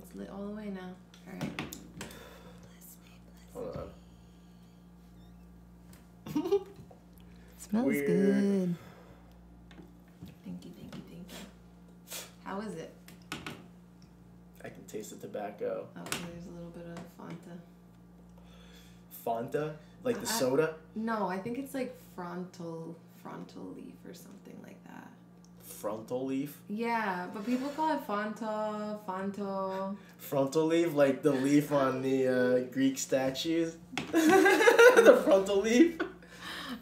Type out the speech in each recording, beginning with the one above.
It's lit all the way now. All right. Hold on. Smells Weird. good. Thank you. How is it? I can taste the tobacco. Oh, there's a little bit of Fanta. Fanta? Like the soda? No, I think it's like frontal leaf or something like that. Frontal leaf? Yeah, but people call it Fanto. Frontal leaf? Like the leaf on the Greek statues? The frontal leaf?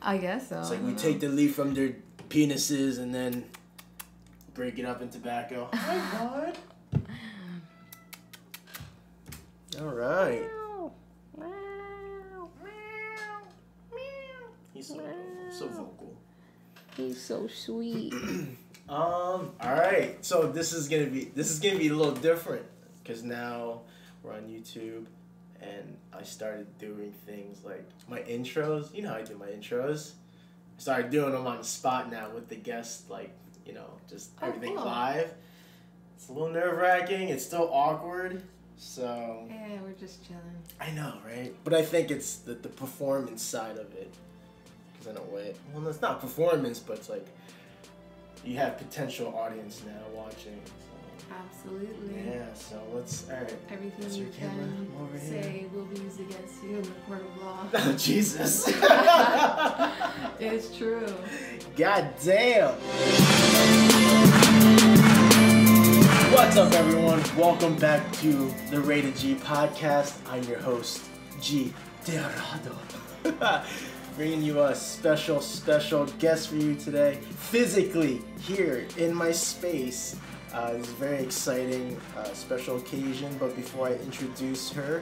I guess so. It's like we take the leaf from their penises and then break it up in tobacco. Oh my god. Alright. He's so vocal. He's so sweet. Alright. So this is gonna be a little different because now we're on YouTube and I started doing things like my intros. You know how I do my intros? I started doing them on the spot now with the guests, like, you know, just everything cool. live. It's a little nerve-wracking. It's still awkward. So Yeah, we're just chilling. I know, right? But I think it's the performance side of it. Because in a way, well, it's not performance, but it's like you have potential audience now watching. So. Absolutely. Yeah, so let's, all right. Everything you can say will be used against you in the court of law. Oh, Jesus. It's true. God damn. What's up, everyone? Welcome back to the Rated G podcast. I'm your host, G. Deorado. Bringing you a special guest for you today. Physically here in my space. It's a very exciting, special occasion. But before I introduce her,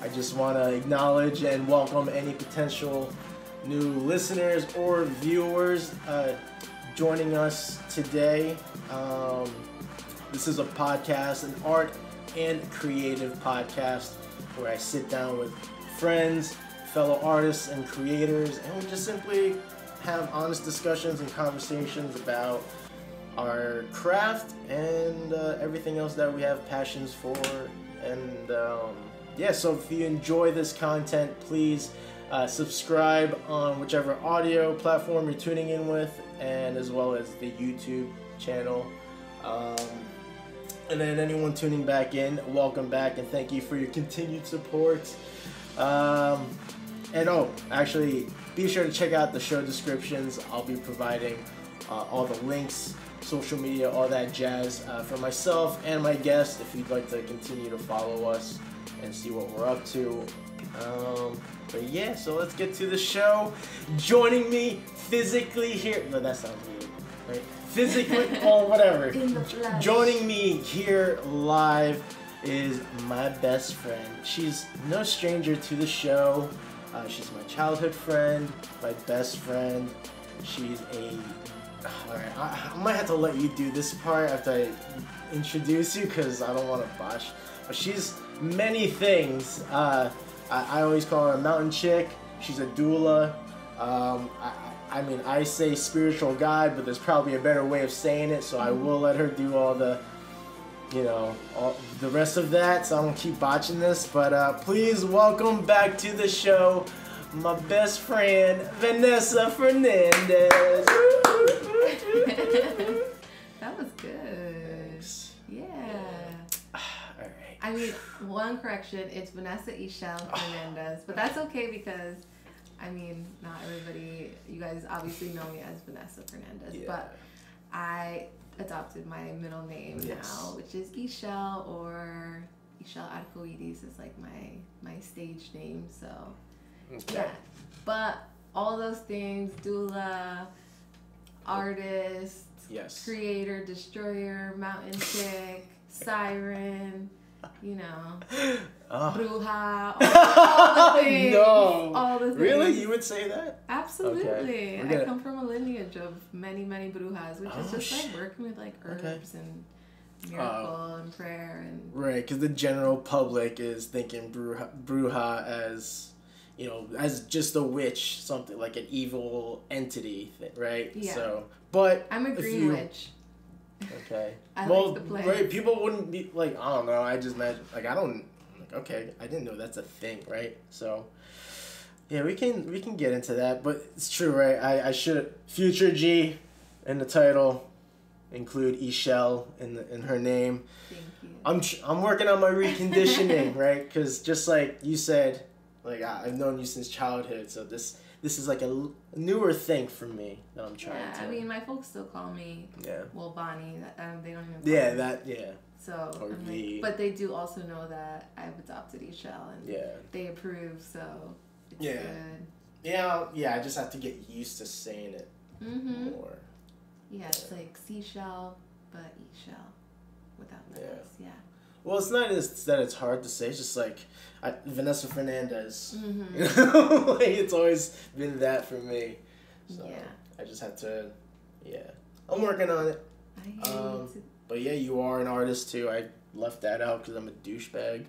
I just want to acknowledge and welcome any potential new listeners or viewers joining us today. This is a podcast, an art and creative podcast where I sit down with friends, fellow artists and creators, and we just simply have honest discussions and conversations about our craft and everything else that we have passions for. And yeah, so if you enjoy this content, please subscribe on whichever audio platform you're tuning in with, and as well as the YouTube channel. And then anyone tuning back in, welcome back, and thank you for your continued support. And actually, be sure to check out the show descriptions. I'll be providing all the links, social media, all that jazz for myself and my guests if you'd like to continue to follow us and see what we're up to. But yeah, so let's get to the show. Joining me physically here, no, that sounds weird, right? Physically, or whatever. In the flesh. Joining me here live is my best friend. She's no stranger to the show. She's my childhood friend, my best friend. She's alright, I might have to let you do this part after I introduce you because I don't want to botch. But she's many things. I always call her a mountain chick. She's a doula. I mean, I say spiritual guide, but there's probably a better way of saying it, so I will let her do all the, all the rest of that, so I don't keep botching this. But please welcome back to the show my best friend, Vanessa Fernandez. That was good. Thanks. Yeah. All right. I mean, one correction, it's Vanessa Ixchel Fernandez, but that's okay because, I mean, not everybody, you guys obviously know me as Vanessa Fernandez, but I adopted my middle name now, which is Ixchel, or Ixchel Arcoiris is like my stage name, so yeah. But all those things, doula, artist, creator, destroyer, mountain chick, siren, bruja, all the things. No. All the things. Really? You would say that? Absolutely. Okay. I come from a lineage of many brujas, which is just like working with like herbs and miracle and prayer and... Right, because the general public is thinking bruja as, as just a witch, something like an evil entity, right? Yeah. So, but I'm a green witch. Okay. Okay. I like the play. Right, people wouldn't be like, I don't know. I just imagine like okay, I didn't know that's a thing, right? So, yeah, we can get into that, but it's true, right? I should future G in the title include Ixchel in her name. Thank you. I'm working on my reconditioning, right? Because just like you said, like I've known you since childhood, so this is like a newer thing for me that I'm trying to. I mean, my folks still call me. Yeah. Well, Bonnie. They don't even. Call me. Yeah. So, but they do also know that I've adopted Ixchel and they approve. So it's good. Yeah. I just have to get used to saying it more. Yeah, it's like seashell, but Ixchel without the S. Yeah. Well, it's not that it's hard to say. It's just like Vanessa Fernandez. Mm-hmm. You know, like it's always been that for me. So I just have to. Yeah, I'm working on it. But yeah, you are an artist too. I left that out because I'm a douchebag.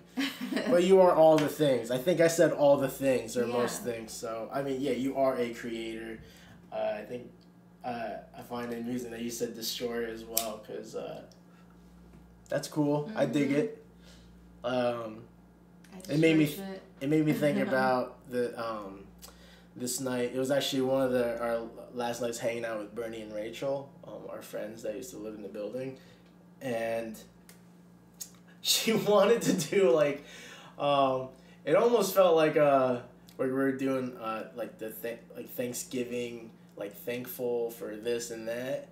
But you are all the things. I think I said all the things or most things. So I mean, yeah, you are a creator. I think I find it amusing that you said destroyer as well because. That's cool. I dig it. It made me think about the this night. It was actually one of our last nights hanging out with Bernie and Rachel, our friends that used to live in the building, and she wanted to do like it almost felt like we were doing like like Thanksgiving, like thankful for this and that.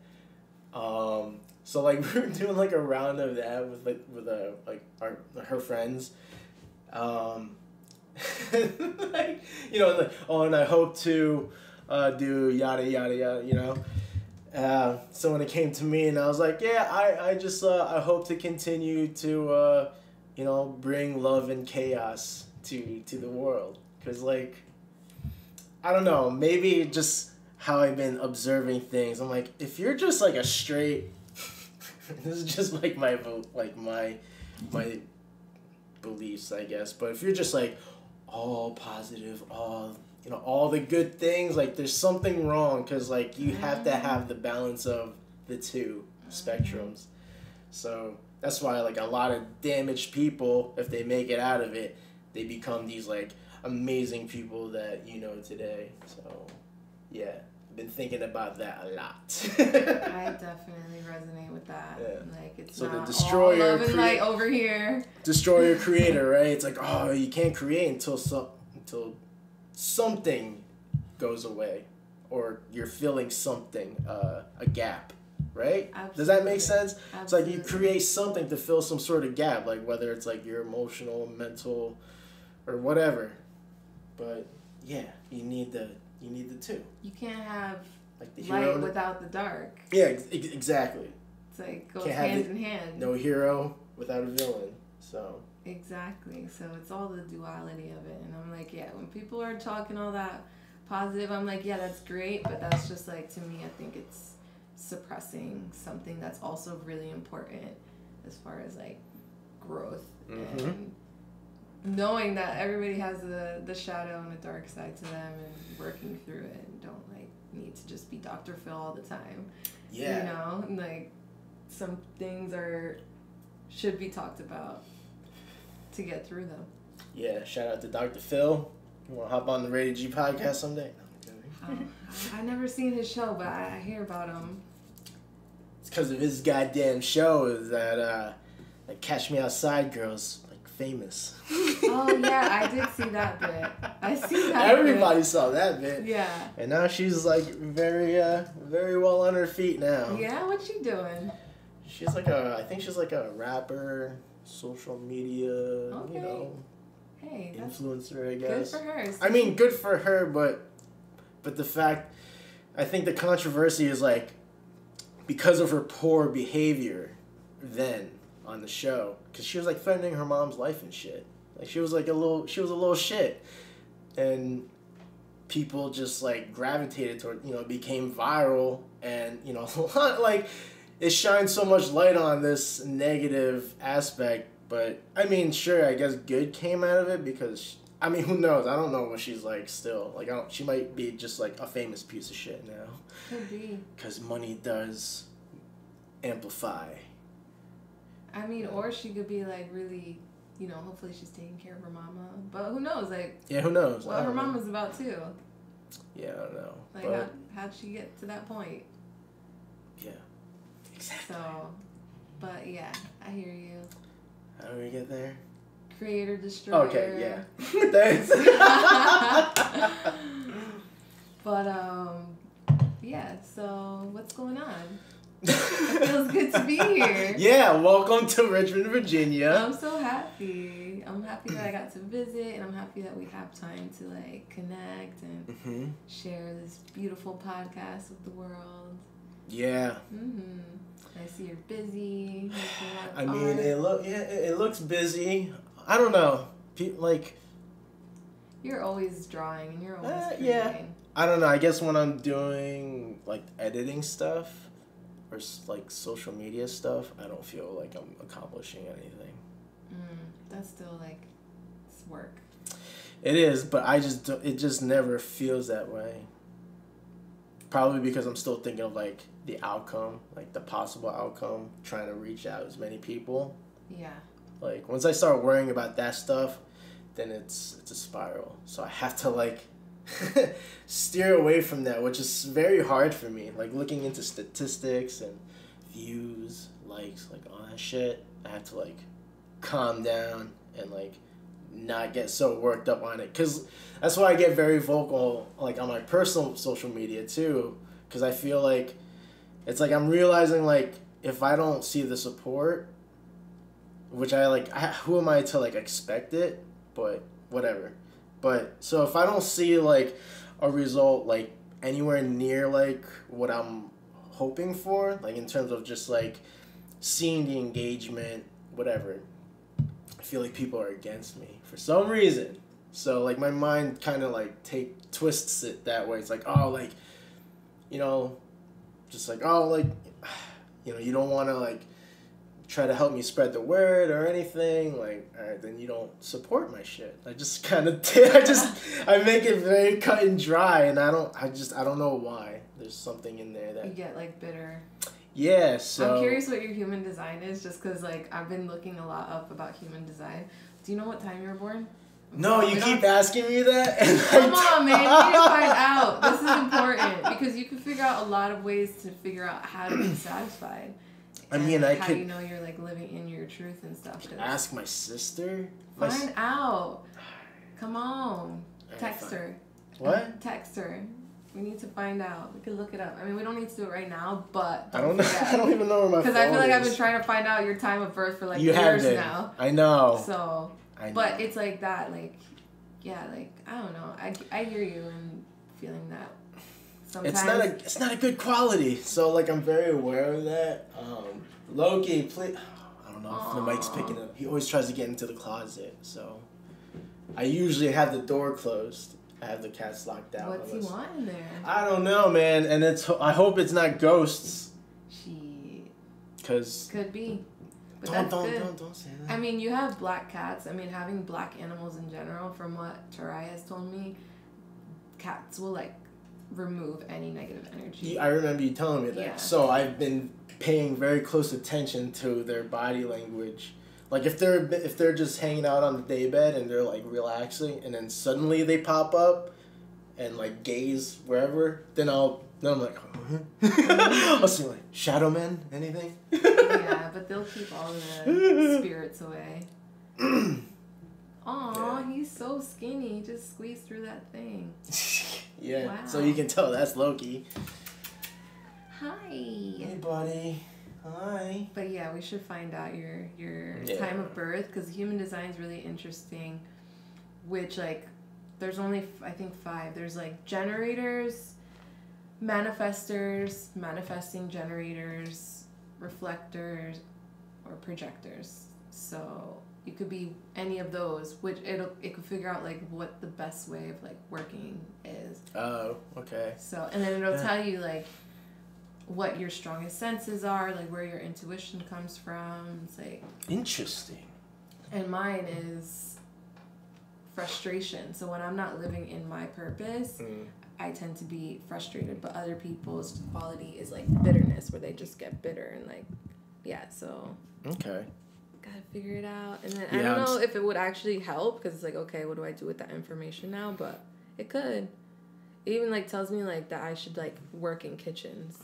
So like we were doing like a round of that with her friends, like like and I hope to do yada yada yada, you know. So when it came to me and I was like, I just I hope to continue to bring love and chaos to the world, because like I don't know, maybe just how I've been observing things. I'm like, if you're just like a straight this is just like my beliefs, I guess. But if you're just like all positive, all the good things, like there's something wrong, because like you have to have the balance of the two spectrums. So that's why like a lot of damaged people, if they make it out of it, they become these like amazing people that you know today. So yeah. Been thinking about that a lot. I definitely resonate with that. Yeah. Like it's so not the destroyer all love and light over here. Destroyer creator, right? It's like, oh, you can't create until something goes away, or you're filling something, a gap, right? Absolutely. Does that make sense? Absolutely. It's like you create something to fill some sort of gap, like whether it's like your emotional, mental, or whatever. But yeah, you need the two. You can't have like the light without the dark. Yeah, exactly. It's like goes hand in hand. No hero without a villain. So exactly. So it's all the duality of it, and I'm like, when people are talking all that positive, I'm like, that's great, but that's just like, to me, I think it's suppressing something that's also really important as far as like growth and knowing that everybody has the shadow and the dark side to them, and working through it, and don't like need to just be Dr. Phil all the time. Yeah. You know, like some things should be talked about to get through them. Yeah, shout out to Dr. Phil. You want to hop on the Rated G podcast someday? No, I never seen his show, but I hear about him. It's because of his goddamn show that Catch Me Outside girls famous. Oh yeah, I did see that bit. I see that. Everybody saw that bit. Yeah. And now she's like very well on her feet now. Yeah, what's she doing? She's like I think she's like a rapper, social media, hey, influencer, I guess. Good for her. I mean, good for her, but the fact, I think the controversy is like because of her poor behavior then on the show, because she was like threatening her mom's life and shit. Like she was a little shit, and people just like gravitated toward, became viral, and like it shines so much light on this negative aspect. But I mean, sure, I guess good came out of it, because I mean, who knows? I don't know what she's like still. Like she might be just like a famous piece of shit now. Could be. Because money does amplify. I mean, or she could be like really, you know, hopefully she's taking care of her mama. But who knows? Like, yeah, who knows? What her mama's about too. Yeah, I don't know. Like, but how'd she get to that point? Yeah, exactly. So, but yeah, I hear you. How do we get there? Creator, destroyer. Okay, yeah. Thanks. But, yeah, so what's going on? It feels good to be here. Yeah, welcome to Richmond, Virginia. I'm so happy. I'm happy that I got to visit, and I'm happy that we have time to, like, connect and share this beautiful podcast with the world. Yeah. I see you're busy. I mean, it looks busy. I don't know. Like, you're always drawing and you're always creating. Yeah. I don't know. I guess when I'm doing like editing stuff or like social media stuff, I don't feel like I'm accomplishing anything. That's still like it's work. It is, but it just never feels that way. Probably because I'm still thinking of like the outcome, like the possible outcome, trying to reach out as many people. Yeah. Like once I start worrying about that stuff, then it's a spiral. So I have to like steer away from that, which is very hard for me. Like looking into statistics and views, likes, like all that shit. I have to like calm down and like not get so worked up on it, because that's why I get very vocal like on my personal social media too, because I feel like it's like I'm realizing like if I don't see the support, which who am I to like expect it, but whatever. But so if I don't see like a result like anywhere near like what I'm hoping for, like in terms of just like seeing the engagement, whatever, I feel like people are against me for some reason. So like my mind kind of like twists it that way. It's like, oh, like, you know, just like, oh, like, you know, you don't want to like try to help me spread the word or anything, like, all right, then you don't support my shit. I just kind of I make it very cut and dry, and I don't know why. There's something in there that you get like bitter. Yeah, so I'm curious what your human design is, just because like I've been looking a lot up about human design. Do you know what time you were born? No, you keep asking me that. And come on, man, you need to find out. This is important because you can figure out a lot of ways to figure out how to be satisfied. I mean, I how could. You know you're like living in your truth and stuff. Ask my sister. Find out. Come on, text her. What? Text her. We need to find out. We could look it up. I mean, we don't need to do it right now, but I don't know. I don't even know where my phone is. Because I feel like I've been trying to find out your time of birth for like years now. I know. So, but it's like that, like, yeah, like I don't know. I hear you and feeling that. Sometimes it's not a good quality. So like I'm very aware of that. Loki, please. I don't know if the mic's picking up. He always tries to get into the closet, so I usually have the door closed. I have the cats locked out. What's he want in there? I don't know, man. And I hope it's not ghosts. Cause could be. But don't say that. I mean, you have black cats. I mean, having black animals in general, from what Tarai has told me, cats will like remove any negative energy. I remember you telling me that. Yeah. So I've been paying very close attention to their body language. Like if they're just hanging out on the daybed and they're like relaxing, and then suddenly they pop up and like gaze wherever, then I'm like, I'll see like shadow men, anything. Yeah, but they'll keep all the spirits away. Aw, yeah. He's so skinny. He just squeezed through that thing. Yeah, wow. So you can tell that's Loki. Hi. Hey, buddy. Hi. But yeah, we should find out your time of birth, because human design is really interesting. Which like, there's only I think 5. There's like generators, manifestors, manifesting generators, reflectors, or projectors. So you could be any of those, which it could figure out like what the best way of like working is. Oh, okay. So and then it'll tell you like what your strongest senses are, like where your intuition comes from. It's like interesting. And mine is frustration. So when I'm not living in my purpose, I tend to be frustrated, but other people's quality is like bitterness, where they just get bitter and like, yeah, so. Okay. Gotta figure it out. And then I don't know if it would actually help, because it's like, okay, what do I do with that information now? But it could. It even like tells me like that I should like work in kitchens.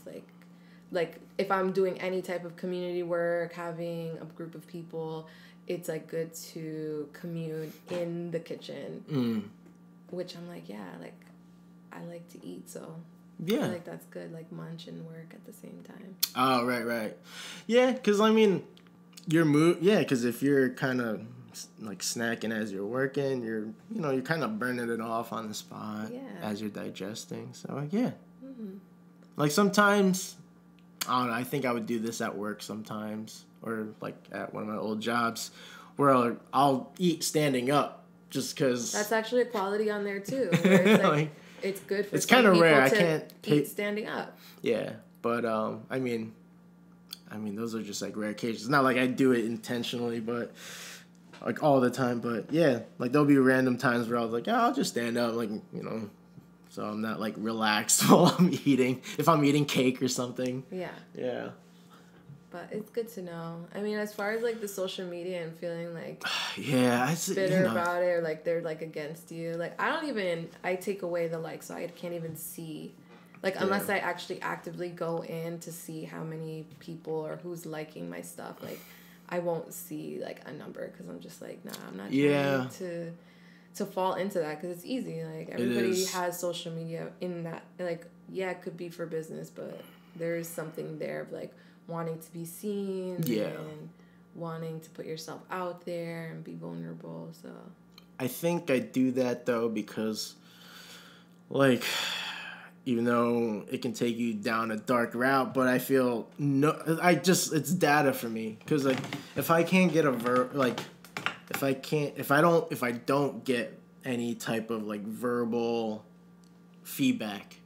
Like if I'm doing any type of community work, having a group of people, it's like good to commune in the kitchen. Which I'm like, yeah, like I like to eat, so yeah, I feel like that's good, like munch and work at the same time. Oh, right. Yeah, because I mean, your mood, yeah, because if you're kind of like snacking as you're working, you're kind of burning it off on the spot as you're digesting. So yeah, like sometimes, I don't know, I think I would do this at work sometimes, or like at one of my old jobs, where I'll eat standing up just because. That's actually a quality on there too. Where it's like, it's good for. It's kind of rare. I can't eat standing up. Yeah, but I mean, those are just like rare occasions. It's not like I do it intentionally, but like all the time. But yeah, like there'll be random times where I was like, I'll just stand up, like, so I'm not like relaxed while I'm eating. If I'm eating cake or something. Yeah. Yeah. But it's good to know. I mean, as far as like the social media and feeling like bitter about it, or like they're like against you. Like I take away the like, so I can't even see. Like, unless I actually actively go in to see how many people or who's liking my stuff, like, I won't see, like, a number, because I'm just like, nah, I'm not trying to fall into that, because it's easy. Like, everybody has social media in that. Like, yeah, it could be for business, but there is something there of, like, wanting to be seen and wanting to put yourself out there and be vulnerable, so. I think I do that, though, because, like, even though it can take you down a dark route, but I feel it's data for me. Because like, if I can't get if I don't get any type of like verbal feedback,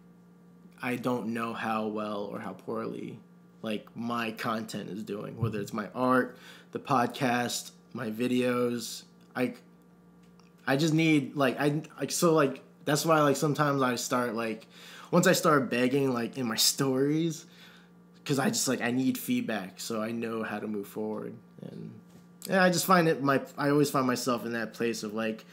I don't know how well or how poorly like my content is doing. Whether it's my art, the podcast, my videos, I just need that's why like sometimes I start like. Once I start begging, like, in my stories, because I just, like, I need feedback, so I know how to move forward. And, I just find I always find myself in that place of, like,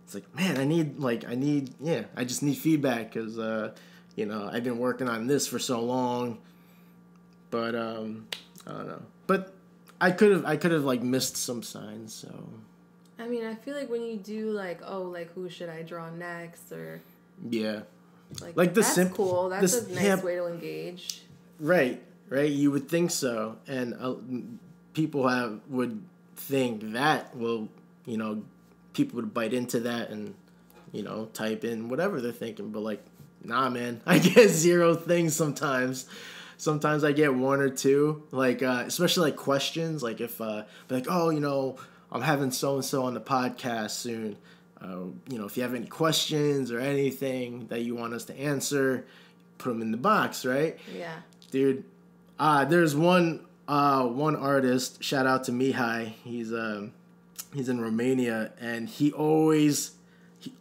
it's like, man, I just need feedback, because, I've been working on this for so long, but, I don't know. But I could have, like, missed some signs, so. I mean, I feel like when you do, like, who should I draw next, or. Yeah. Like that's cool. That's a nice way to engage. Right. You would think so, and people would think that. Well, people would bite into that and type in whatever they're thinking. But like, nah, man, I get 0 things sometimes. Sometimes I get 1 or 2. Like especially like questions. Like if like, oh, I'm having so and so on the podcast soon. If you have any questions or anything that you want us to answer, put them in the box, right? Yeah. Dude, there's one artist, shout out to Mihai. He's in Romania, and I always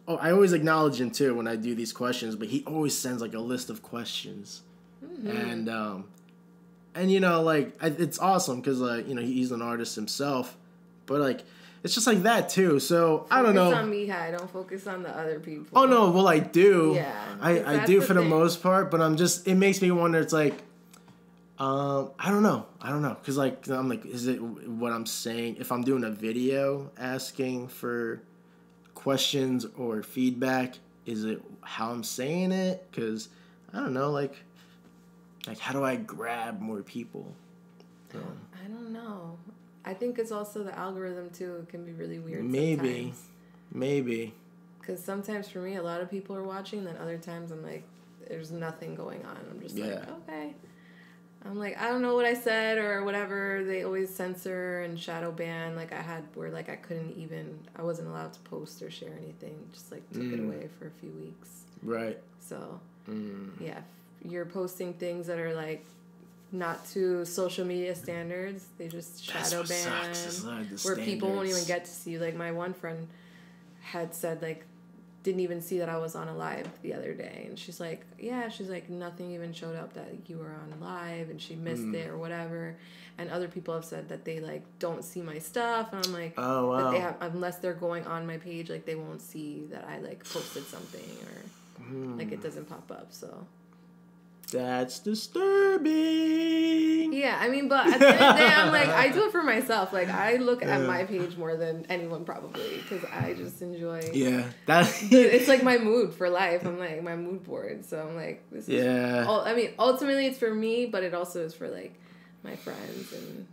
acknowledge him too when I do these questions, but he always sends like a list of questions. Mm-hmm. And like it's awesome because he's an artist himself, but like it's just like that too. So I don't know. Focus on Mihai. Don't focus on the other people. Oh no, well I do. Yeah, I do for the most part, but it makes me wonder. It's like, I don't know, because like I'm like, is it what I'm saying? If I'm doing a video asking for questions or feedback, is it how I'm saying it? Because I don't know, like how do I grab more people? So. I don't know. I think it's also the algorithm, too. It can be really weird Maybe. Because sometimes for me, a lot of people are watching, then other times I'm like, there's nothing going on. I'm just like, okay. I'm like, I don't know what I said or whatever. They always censor and shadow ban. Like I had where like I wasn't allowed to post or share anything. Just like took it away for a few weeks. Right. So, yeah, if you're posting things that are like, not to social media standards, they just shadow ban, where people won't even get to see. Like my one friend had said, like didn't even see that I was on a live the other day. And she's like, nothing even showed up that you were on live, and she missed it or whatever. And other people have said that they, like, don't see my stuff. And I'm like, oh, wow. that they have, unless they're going on my page, like, they won't see that I, like, posted something or, like, it doesn't pop up, so. That's disturbing. Yeah, I mean, but at the end of the day, I'm like, I do it for myself. Like, I look at my page more than anyone probably, because I just enjoy. Yeah, it's like my mood for life. I'm like my mood board. So I'm like, this is. Yeah. I mean, ultimately, it's for me, but it also is for like my friends and.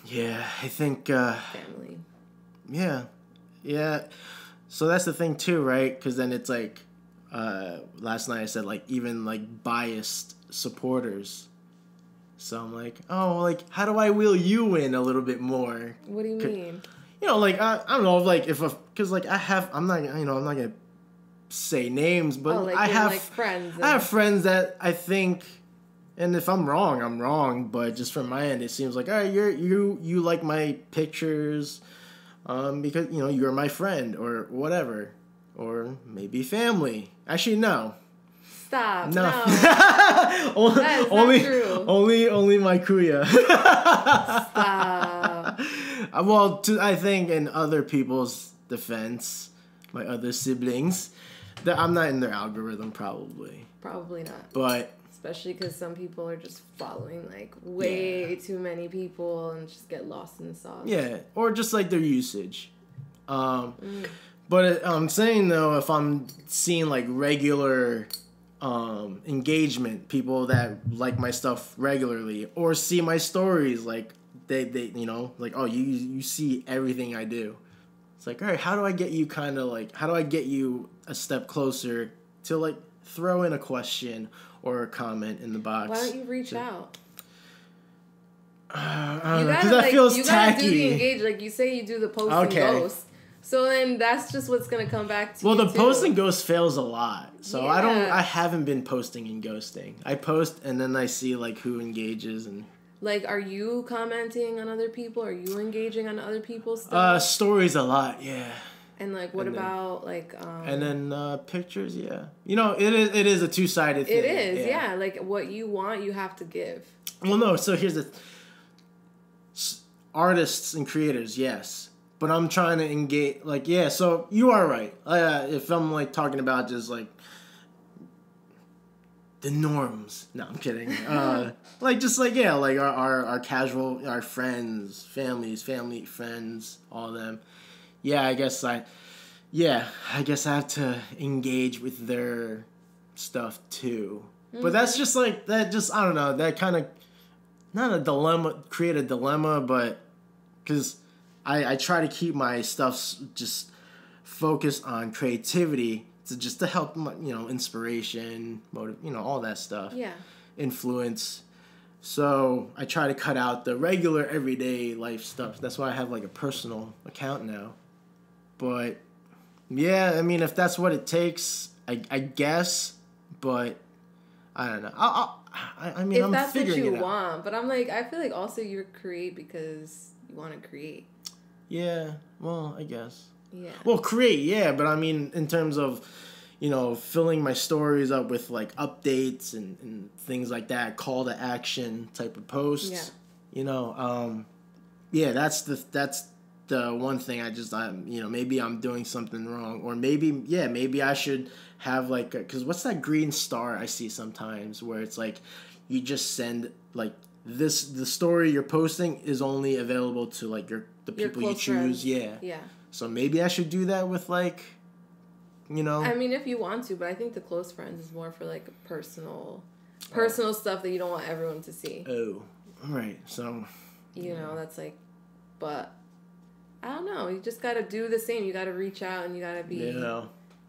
Yeah, I think. Family. Yeah, yeah. So that's the thing too, right? Because then it's like, last night I said like even like biased supporters. So I'm like, oh, like, how do I wheel you in a little bit more? What do you mean? You know, like, I don't know, like, because, like, I'm not going to say names, but like, I have, like friends. I have friends that I think, and if I'm wrong, I'm wrong, but just from my end, it seems like, all right, you like my pictures, because, you know, you're my friend, or whatever, or maybe family. Actually, no. Stop. No. That is only, not true. Only my kuya. Stop. Well, I think in other people's defense, my other siblings, that I'm not in their algorithm probably. Probably not. But especially because some people are just following like way too many people and just get lost in the sauce. Yeah, or just like their usage. But I'm saying though, if I'm seeing like regular engagement, people that like my stuff regularly or see my stories, like they you know, like, oh, you see everything I do. It's like, all right, how do I get you a step closer to like throw in a question or a comment in the box? Why don't you reach out? I don't know, because that feels tacky. You gotta do the engage, like you say you do the post and ghost. So then that's just what's gonna come back to you. Well, the post and ghost fails a lot. So yeah. I haven't been posting and ghosting. I post and then I see like who engages and. Like, are you commenting on other people? Are you engaging on other people's stuff? Stories a lot, yeah. And like, what about like? And then pictures, yeah. You know, it is a two-sided thing. It is, yeah. Like what you want, you have to give. Well, no. So here's the artists and creators, yes. But I'm trying to engage, like, yeah, so you are right. If I'm, like, talking about just, like, the norms. No, I'm kidding. Like, just, like, yeah, like, our casual, our friends, family, friends, all of them. Yeah, I guess I have to engage with their stuff, too. Mm-hmm. But that's just, like, I don't know, that kind of, not a dilemma, create a dilemma, but, because I try to keep my stuff just focused on creativity to help, you know, inspiration, motive, you know, all that stuff. Yeah. Influence. So I try to cut out the regular everyday life stuff. That's why I have like a personal account now. But yeah, I mean, if that's what it takes, I guess. But I don't know. I mean, I'm figuring it out. If that's what you want, but I'm like, I feel like also you create because you want to create. Yeah, well, I guess. Yeah. Well, create, yeah, but I mean, in terms of, you know, filling my stories up with, like, updates and things like that, call to action type of posts. Yeah. You know, yeah, that's the one thing you know, maybe I'm doing something wrong. Or maybe I should have, like, because what's that green star I see sometimes where it's, like, you just send, like, the story you're posting is only available to, like, the people you choose. Friends. Yeah. Yeah. So maybe I should do that with, like, you know. I mean, if you want to, but I think the close friends is more for, like, personal stuff that you don't want everyone to see. Oh, right. So. You know, that's like, but I don't know. You just got to do the same. You got to reach out and you got to be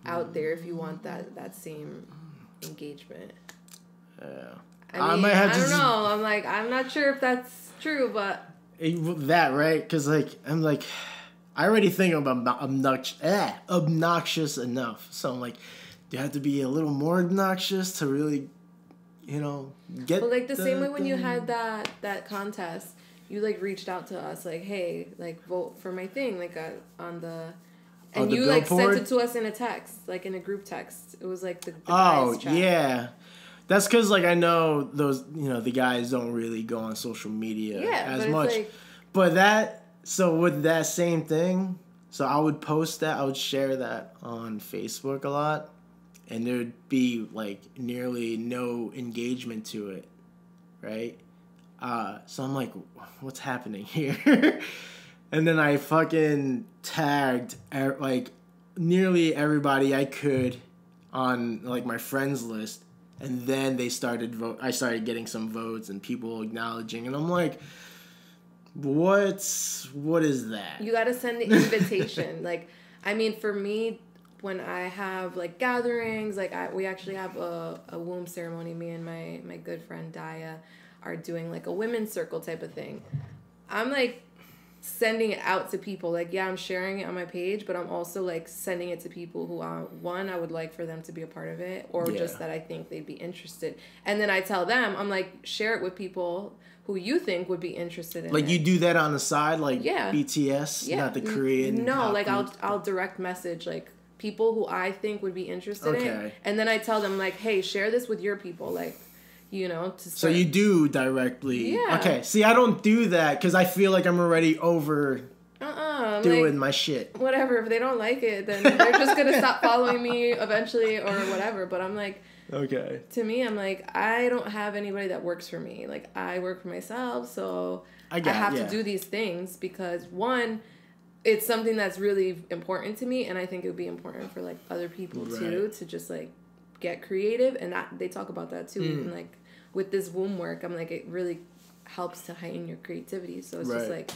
out there if you want that same engagement. Yeah. I mean, I don't know. I'm like, I'm not sure if that's true, but. That, right? Because, like, I'm like, I already think I'm obnoxious enough. So I'm like, do I have to be a little more obnoxious to really, you know, get. But like the same way when you had that contest, you like reached out to us like, hey, like vote for my thing, like on the And you like sent it to us in a text, like in a group text. It was like the oh guys chat. Yeah, that's because like I know those the guys don't really go on social media as much. Like, but with that same thing, so I would post that, I would share that on Facebook a lot, and there would be like nearly no engagement to it, right? So I'm like, what's happening here? And then I fucking tagged like nearly everybody I could on like my friends list, and then they started I started getting some votes and people acknowledging, and I'm like, what is that? You got to send the invitation. Like, I mean, for me, when I have like gatherings, like we actually have a womb ceremony. Me and my good friend Daya are doing like a women's circle type of thing. I'm like sending it out to people. Like, yeah, I'm sharing it on my page, but I'm also like sending it to people who I would like for them to be a part of it, or just that I think they'd be interested. And then I tell them, I'm like, share it with people who you think would be interested in like it. you do that on the side, like BTS, not the Korean. No, like I'll direct message like people who I think would be interested in, and then I tell them like, hey, share this with your people, like, so you do directly. Yeah. Okay. See, I don't do that because I feel like I'm already over doing my shit. Whatever. If they don't like it, then they're just gonna stop following me eventually or whatever. But I'm like, okay. To me, I'm like, I don't have anybody that works for me. Like, I work for myself, so I have to do these things because one, it's something that's really important to me, and I think it would be important for like other people too, to just like get creative, and that they talk about that too. And like with this womb work, I'm like, it really helps to heighten your creativity. So it's just like,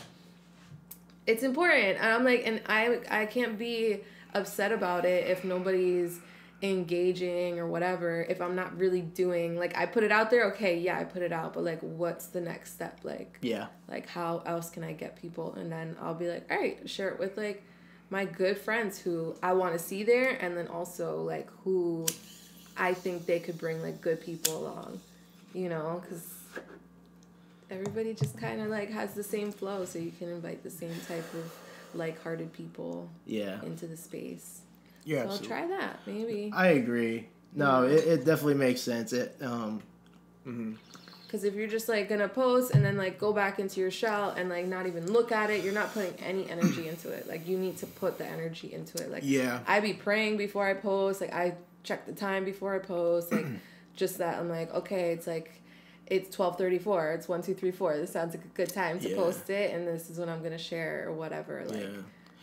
it's important. And I'm like, and I can't be upset about it if nobody's engaging or whatever, if I'm not really doing, like, I put it out there, okay, yeah, I put it out, but like, what's the next step? Like, like, how else can I get people? And then I'll be like, all right, share it with like my good friends who I want to see there, and then also like who I think they could bring like good people along, because everybody just kind of like has the same flow, so you can invite the same type of like-hearted people into the space. Yeah, so I'll try that, maybe. I agree. No, it definitely makes sense. Because if you're just like gonna post and then like go back into your shell and like not even look at it, you're not putting any energy into it. Like, you need to put the energy into it. Like, I be praying before I post. Like, I check the time before I post. Like, just that I'm like, okay, it's like, it's 12:34. It's 1, 2, 3, 4. This sounds like a good time to post it, and this is when I'm gonna share or whatever. Like,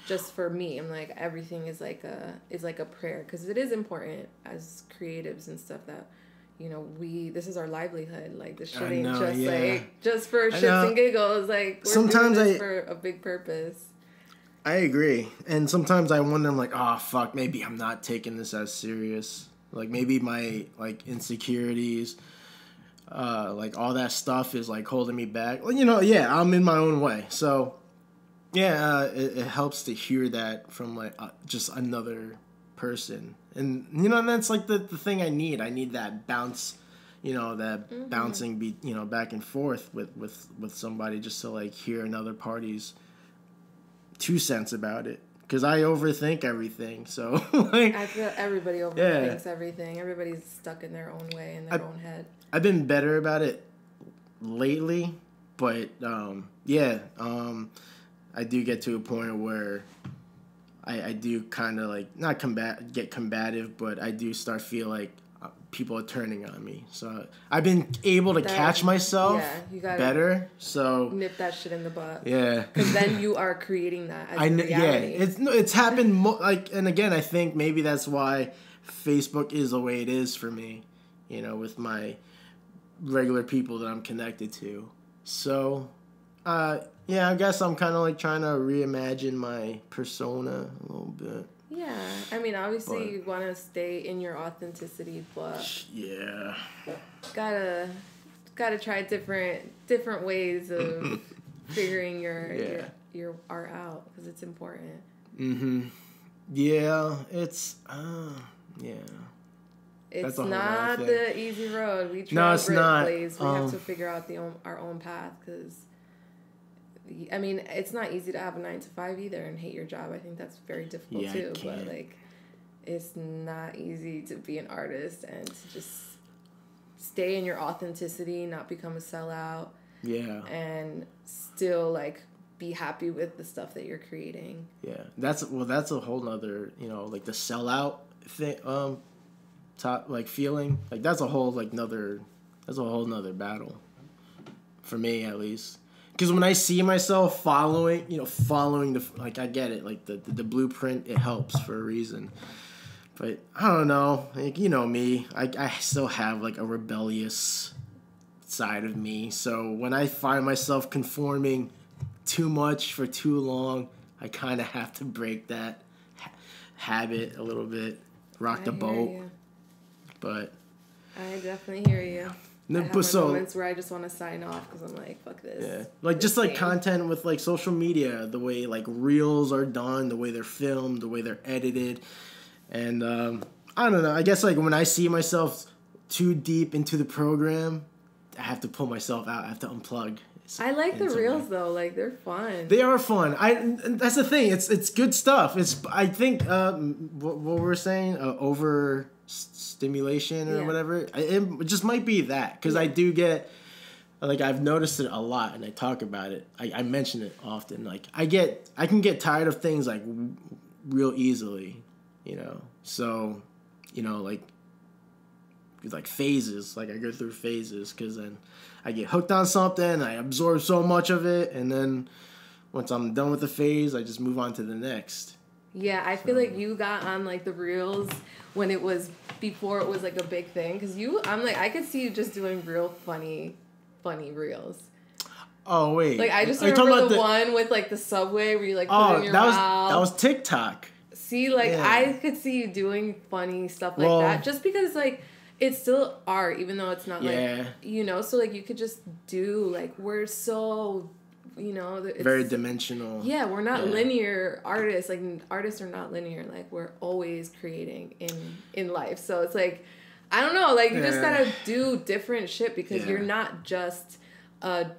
just for me, I'm like, everything is like a prayer, because it is important as creatives and stuff that, this is our livelihood. Like, this shit ain't like just for shits and giggles. Like, we're sometimes doing this for a big purpose. I agree, and sometimes I wonder, I'm like, oh fuck, maybe I'm not taking this as serious. Like, maybe my like insecurities, like all that stuff is like holding me back. Well, I'm in my own way, so. Yeah, it helps to hear that from like just another person, and that's like the thing I need. I need that bounce, that bouncing beat, back and forth with somebody, just to like hear another party's 2 cents about it. Because I overthink everything, so like I feel everybody overthinks everything. Everybody's stuck in their own way, in their own head. I've been better about it lately, but I do get to a point where I do kind of like not get combative, but I do start feel like people are turning on me. So I've been able to catch myself better. So nip that shit in the butt. Yeah, because then you are creating that as reality. It's happened and again, I think maybe that's why Facebook is the way it is for me. With my regular people that I'm connected to. So. Yeah, I guess I'm kind of like trying to reimagine my persona a little bit. Yeah, I mean, obviously you want to stay in your authenticity, but gotta try different ways of figuring your art out, because it's important. Yeah, it's It's not the easy road. We travel great ways. We have to figure out our own path, because I mean, it's not easy to have a 9 to 5 either and hate your job. I think that's very difficult too. But like, it's not easy to be an artist and to just stay in your authenticity, not become a sellout. Yeah. And still like be happy with the stuff that you're creating. Yeah, that's a whole nother, like the sellout thing, top like feeling, like that's a whole nother battle for me, at least. Because when I see myself following the, like, I get it, like the blueprint, it helps for a reason. But I don't know, like, me, I still have like a rebellious side of me. So when I find myself conforming too much for too long, I kind of have to break that habit a little bit, rock the boat. You. But I definitely hear you. I have moments where I just want to sign off because I'm like, fuck this. Yeah, like just like content with like social media, the way like reels are done, the way they're filmed, the way they're edited, and I don't know. I guess like when I see myself too deep into the program, I have to pull myself out. I have to unplug. I like the reels though, like they're fun. They are fun. That's the thing. It's good stuff. I think what we're saying, over stimulation or whatever. It just might be that, because I do get, like, I've noticed it a lot and I talk about it. I mention it often. Like I can get tired of things like real easily, So, like phases. Like I go through phases because then I get hooked on something, I absorb so much of it, and then once I'm done with the phase, I just move on to the next. Yeah, I feel like you got on like the reels when it was before it was like a big thing, because I'm like, I could see you just doing real funny reels. Oh wait, like I just remember the one with like the subway where you like put it in your mouth. That was TikTok. See, like I could see you doing funny stuff like that, just because like it's still art, even though it's not like, so like you could just do like, we're so, it's very dimensional. Yeah, we're not linear artists. Like artists are not linear. Like we're always creating in life. So it's like, I don't know, like you just gotta do different shit, because you're not just an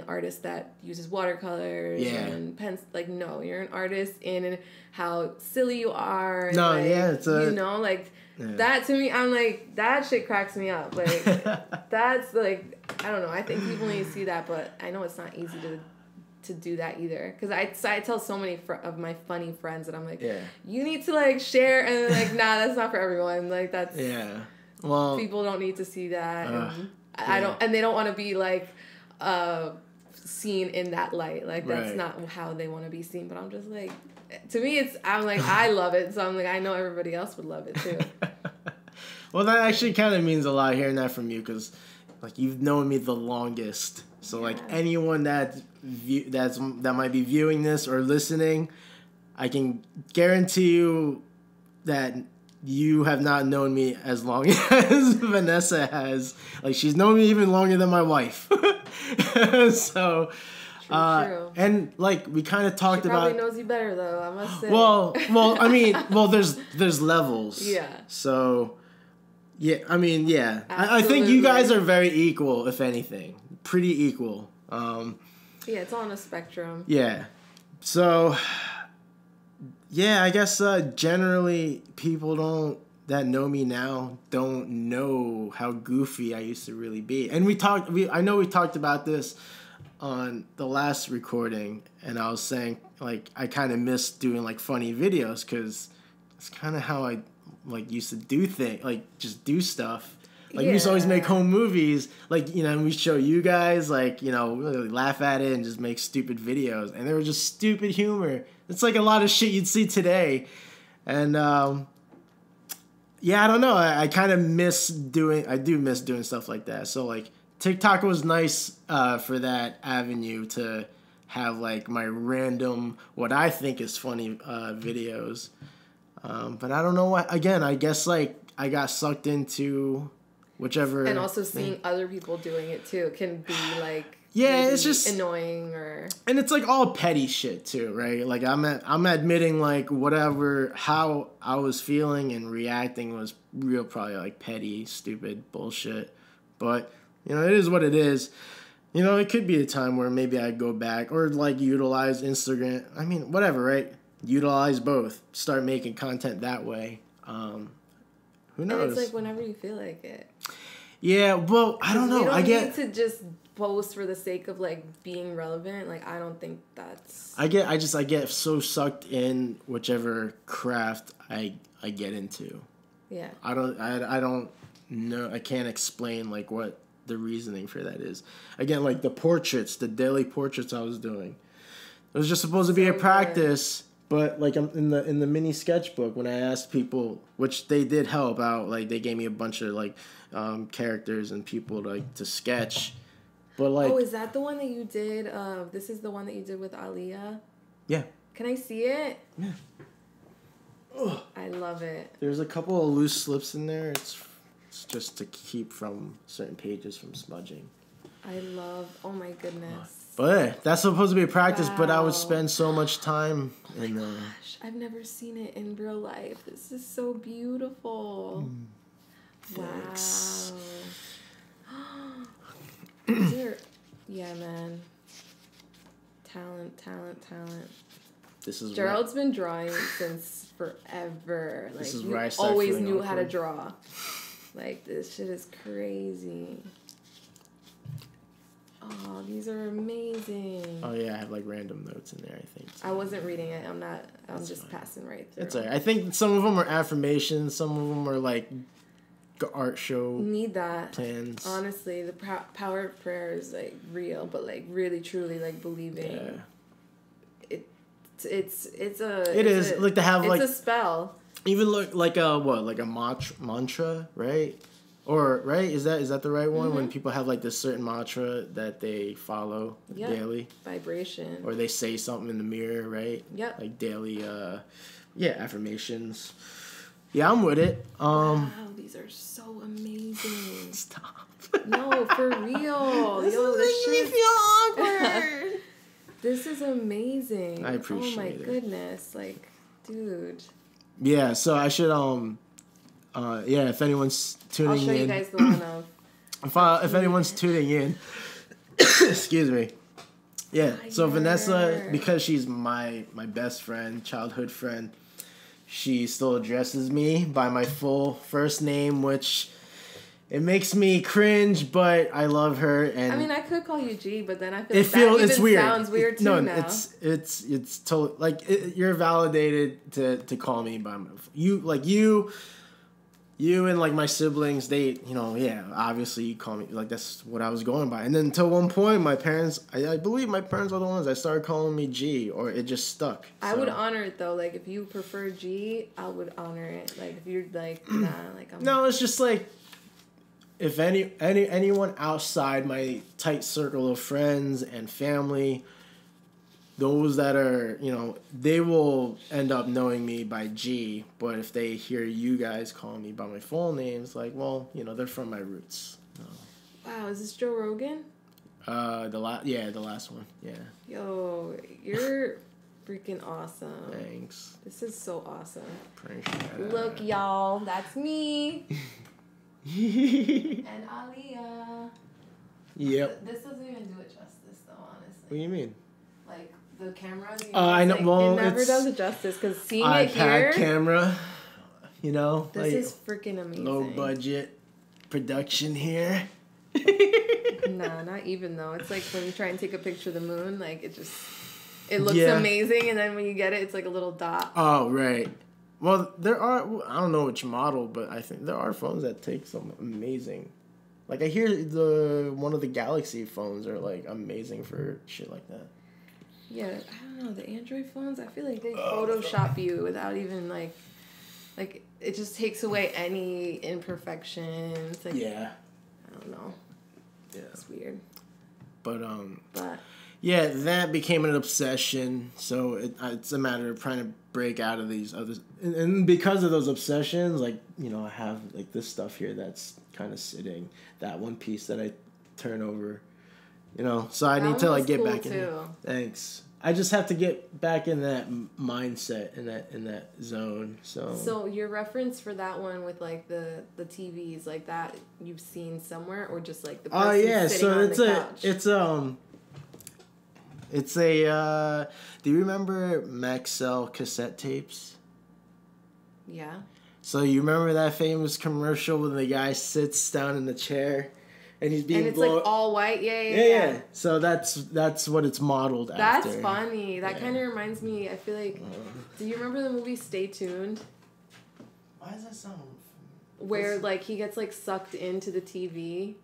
artist that uses watercolors and pens. Like, no, you're an artist in how silly you are. And, it's that to me, I'm like, that shit cracks me up. Like, that's like, I don't know. I think people need to see that, but I know it's not easy to do that either. Because I tell so many of my funny friends that I'm like, you need to like share, and they're like, nah, that's not for everyone. Like that's well, people don't need to see that, and I don't, and they don't want to be like seen in that light. Like that's not how they want to be seen. But I'm just like, to me, I'm like, I love it, so I'm like, I know everybody else would love it too. Well, that actually kind of means a lot hearing that from you, because like you've known me the longest. So like anyone that might be viewing this or listening, I can guarantee you that you have not known me as long as Vanessa has. Like she's known me even longer than my wife. So. True. And like we kind of talked about. She probably knows you better though, I must say. Well, I mean, there's levels. Yeah. So, yeah, I mean, yeah, I think you guys are very equal, if anything, pretty equal. Yeah, it's on a spectrum. Yeah. So, yeah, I guess generally people that know me now don't know how goofy I used to really be, and I know we talked about this on the last recording, and I was saying like I kind of miss doing like funny videos, because it's kind of how I like used to do things, like just do stuff. Like we used to always make home movies, like we show you guys, like really laugh at it and just make stupid videos, and they were just stupid humor. It's like a lot of shit you'd see today, and I don't know. I kind of miss doing stuff like that. So like TikTok was nice for that avenue to have like my random, what I think is funny videos. But I don't know what, again, I guess like I got sucked into whichever. And also seeing other people doing it too can be like, it's just annoying, or. And it's like all petty shit too, right? Like I'm admitting like how I was feeling and reacting was real, probably like petty, stupid bullshit. But it is what it is. You know, it could be a time where maybe I go back or like utilize Instagram. I mean, whatever, right? Utilize both. Start making content that way. Who knows? And it's like whenever you feel like it. Yeah, well, I don't know. We don't I get need to just post for the sake of like being relevant. Like I don't think that's. I get so sucked in whichever craft I get into. Yeah. I don't know. I can't explain like what the reasoning for that is. Again, like the daily portraits I was doing. It was just supposed to be a practice, but like in the mini sketchbook when I asked people, which they did help out, like they gave me a bunch of like characters and people to sketch. But like, oh, is that the one that you did? This is the one that you did with Aliyah? Yeah. Can I see it? Yeah. Ugh. I love it. There's a couple of loose slips in there. It's just to keep from certain pages from smudging. I love. Oh my goodness. But hey, that's supposed to be a practice. Wow. But I would spend so much time in the. Gosh, I've never seen it in real life. This is so beautiful. Thanks. Wow. Yeah, man. Talent. This is Gerald's been drawing since forever. Like this is you where I start always feeling knew how to awkward. draw. Like this shit is crazy. Oh, these are amazing. Oh yeah, I have like random notes in there. I think. I wasn't reading it. I'm That's just fine. passing right through. It's alright. I think some of them are affirmations. Some of them are like art show. Need that plans. Honestly, the power of prayer is like real, but like really truly like believing. Yeah. It's like to have like it's a spell. even look like a mantra, right? Or right is that the right one? Mm-hmm. When people have like this certain mantra that they follow daily, vibration, or they say something in the mirror, right? Yep. Like daily, affirmations. Yeah, I'm with it. Wow, these are so amazing. Stop. No, for real. This Yo, is this making me shit. feel awkward. This is amazing. I appreciate it. Oh my it. goodness, like, dude. Yeah, so I should if anyone's tuning in. I'll show you guys the one of. If anyone's tuning in, excuse me. Yeah, so Vanessa, because she's my best friend, childhood friend, she still addresses me by my full first name, which it makes me cringe, but I love her. And I mean, I could call you G, but then I feel it's weird. Sounds weird too now. It's totally like you're validated to call me by you and like my siblings. They obviously you call me like that's what I was going by. And then until one point, my parents, I believe my parents were the ones that started calling me G, or it just stuck. I would honor it though. Like if you prefer G, I would honor it. Like if you're like nah, like I'm. No, it's just like. If anyone outside my tight circle of friends and family, those that are, they will end up knowing me by G. But if they hear you guys calling me by my full name, it's like, well, they're from my roots. Wow, is this Joe Rogan? The last one. Yeah. Yo, you're freaking awesome. Thanks. This is so awesome. Appreciate it. Look, y'all, that's me. And Aliyah. Yep. This doesn't even do it justice, though. Honestly. What do you mean? Like the camera. I know. Well, it never it's does it justice because seeing iPad it here. camera. This like, is freaking amazing. low budget production here. Nah, not even though. It's like when you try and take a picture of the moon, like it looks amazing, and then when you get it, it's like a little dot. Oh, right. Well, I don't know which model, but I think there are phones that take some amazing. Like I hear one of the Galaxy phones are like amazing for shit like that. Yeah, I don't know, the Android phones, I feel like they Photoshop you without even like it just takes away any imperfections. Like, yeah. I don't know. Yeah. It's weird. But But yeah, that became an obsession. So it's a matter of trying to break out of these others. And because of those obsessions, like, I have like this stuff here that's kind of sitting. That one piece that I turn over, so I need to like get back in. Thanks. I just have to get back in that mindset, in that zone. So your reference for that one with like the TVs like that you've seen somewhere, or just like the person sitting on the couch? It's a do you remember Maxell cassette tapes? Yeah. So you remember that famous commercial when the guy sits down in the chair and he's being and it's like all white? Yeah. So that's what it's modeled after. That's funny. That kind of reminds me, I feel like, do you remember the movie Stay Tuned? Why does that sound? Where like he gets like sucked into the TV.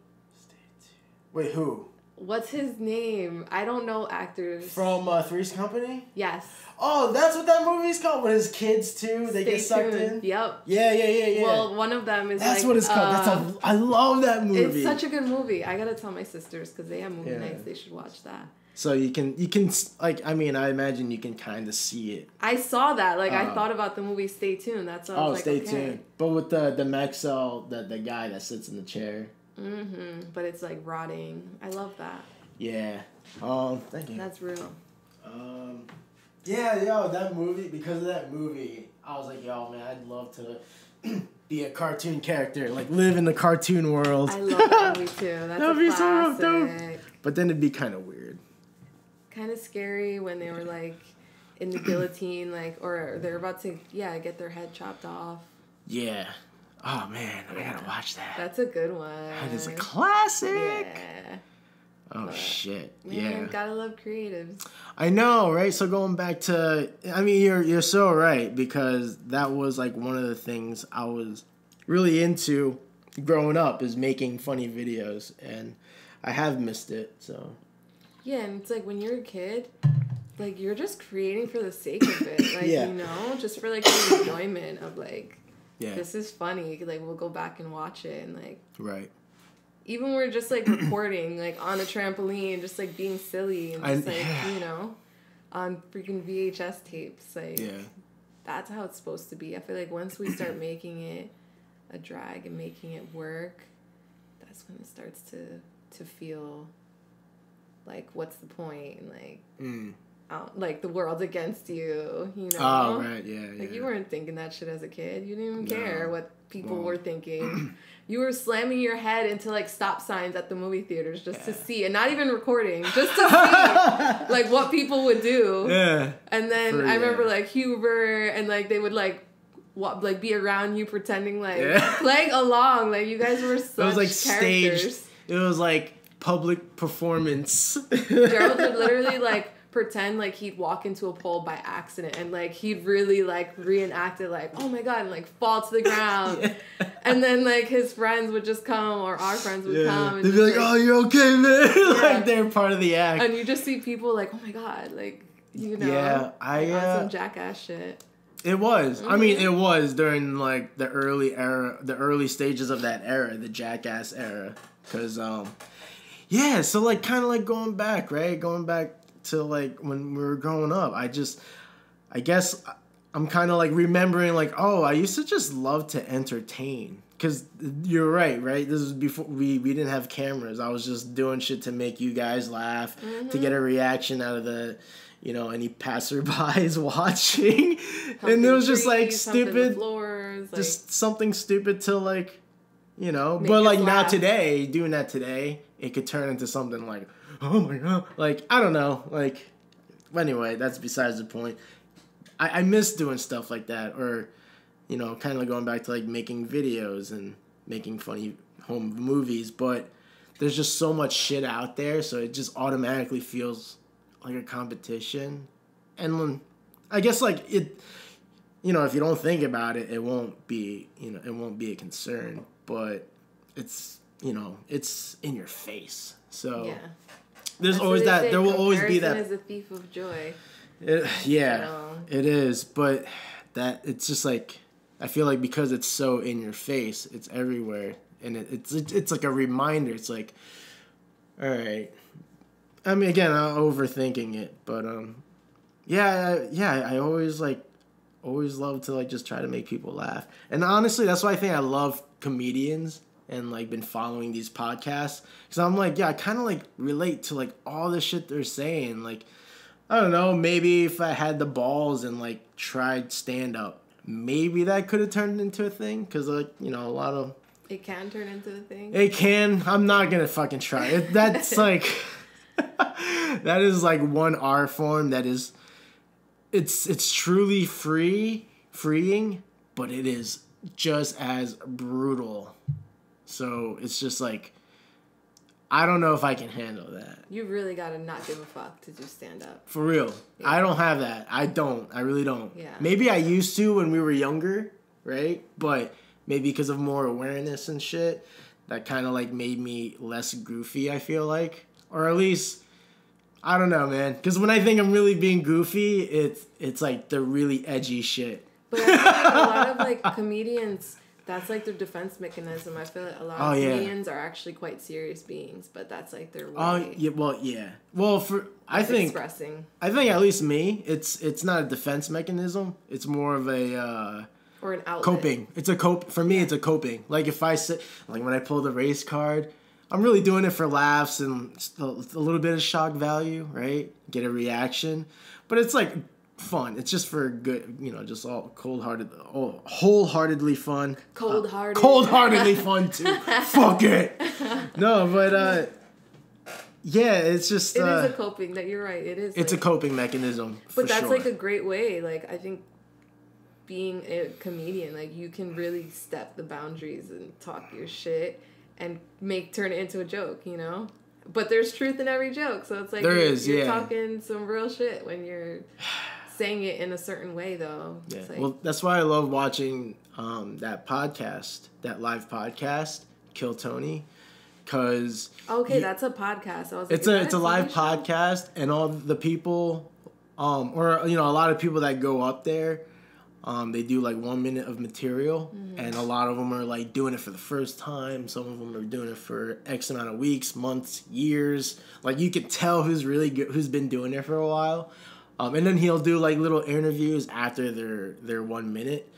Wait, who? What's his name? I don't know actors. From Three's Company? Yes. Oh, that's what that movie's called. With his kids too, they get sucked in. Yep. Yeah. Well, one of them is that's like, what it's called. I love that movie. It's such a good movie. I gotta tell my sisters because they have movie nights. They should watch that. So you can like, I mean, I imagine you can kind of see it. I saw that. Like I thought about the movie Stay Tuned. That's what I was like. Stay tuned. But with the Maxell, the guy that sits in the chair. Mm-hmm. But it's like rotting. I love that. Yeah. Thank you. That's real. That movie, because of that movie, I was like, yo, man, I'd love to be a cartoon character, like live in the cartoon world. I love that movie too. That's That'd be classic. So dope. But then it'd be kind of weird. Kind of scary when they were like in the guillotine, like, or they're about to, get their head chopped off. Yeah. Oh man, I gotta watch that. That's a good one. That is a classic. Yeah. Oh, shit. Man, gotta love creatives. I know, right? So going back to, I mean, you're so right, because that was like one of the things I was really into growing up, is making funny videos, and I have missed it, so. Yeah, and it's like when you're a kid, like you're just creating for the sake of it, like, just for like the enjoyment of like, this is funny, like we'll go back and watch it, and like. Right. Even we're just, like, recording, like, on a trampoline, just, like, being silly and just, on freaking VHS tapes. Like, that's how it's supposed to be. I feel like once we start making it a drag and making it work, that's when it starts to feel like, what's the point? And, like, like, the world's against you, you know? Oh, right, yeah. Like, you weren't thinking that shit as a kid. You didn't even care what people were thinking. You were slamming your head into, like, stop signs at the movie theaters just to see, and not even recording, just to see, like, what people would do. Yeah. And then I remember, like, Huber, and, like, they would, like, be around you pretending, like, playing along. Like, you guys were such characters. Staged. It was, like, public performance. Gerald would literally, like, pretend like he'd walk into a pole by accident, and like he'd really like reenact it, like, oh my god, and like fall to the ground. And then like his friends would just come, or our friends would come, and they'd be like, oh, you're okay, man. Like they're part of the act, and you just see people like, oh my god, like, you know, on some jackass shit. It was. I mean, it was during like the early stages of that era, the jackass era, because so like kind of like going back to like when we were growing up, I guess I'm kind of like remembering like, oh, I used to just love to entertain, because you're right, this was before we didn't have cameras. I was just doing shit to make you guys laugh, to get a reaction out of the, you know, any passerbys watching. And it was just like stupid, floors, just something stupid to like, you know, but like laugh. Doing that today, it could turn into something like, oh my god, like, I don't know, like, anyway, that's besides the point. I miss doing stuff like that, or, you know, kind of like going back to like making videos and making funny home movies, but there's just so much shit out there, so it just automatically feels like a competition. And I guess like it, you know, if you don't think about it, it won't be a concern, but it's, you know, it's in your face. So there's always that. There will always be that. Comparison is a thief of joy. It is. But that it's just like, I feel like because it's so in your face, it's everywhere, and it's like a reminder. It's like, all right. I mean, again, I'm overthinking it, but I always love to like just try to make people laugh, and honestly, that's why I think I love comedians. And like been following these podcasts, because I'm like, I kind of like relate to like all the shit they're saying. Like, I don't know, maybe if I had the balls and, like, tried stand-up, maybe that could have turned into a thing. Because, like, you know, a lot of... It can turn into a thing? It can. I'm not going to fucking try it. That's, like... that is, like, one art form that is... It's truly freeing, but it is just as brutal. So, it's just, like... I don't know if I can handle that. You really gotta not give a fuck to just stand up. For real. Yeah. I don't have that. I really don't. Yeah. Maybe I used to when we were younger, right? But maybe because of more awareness and shit, that kind of like made me less goofy, I feel like. Or at least, I don't know, man. Because when I think I'm really being goofy, it's like the really edgy shit. But I feel like a lot of like comedians... That's like their defense mechanism. I feel like a lot of comedians are actually quite serious beings, but that's like their way. Oh, yeah, well, yeah. Well, I think at least me, it's not a defense mechanism. It's more of a or an outlet. Coping. It's a for me. It's a coping. Like if I sit, like when I pull the race card, I'm really doing it for laughs and a little bit of shock value, right? Get a reaction, but it's like fun. It's just for good, you know, just all wholeheartedly fun. Cold-heartedly fun too. Fuck it. No, but yeah, it's just it is a coping. That you're right. It is. It's a coping mechanism. But that's like a great way. Like I think being a comedian, like you can really step the boundaries and talk your shit and turn it into a joke. You know. But there's truth in every joke, so it's like you're talking some real shit when you're saying it in a certain way, though. Yeah. Like, well, that's why I love watching that podcast, that live podcast, Kill Tony, because that's a podcast. I was like, it's a live podcast, and all the people, or you know, a lot of people that go up there, they do like 1 minute of material, and a lot of them are like doing it for the first time. Some of them are doing it for X amount of weeks, months, years. Like you could tell who's really good, who's been doing it for a while. And then he'll do like little interviews after their 1 minute,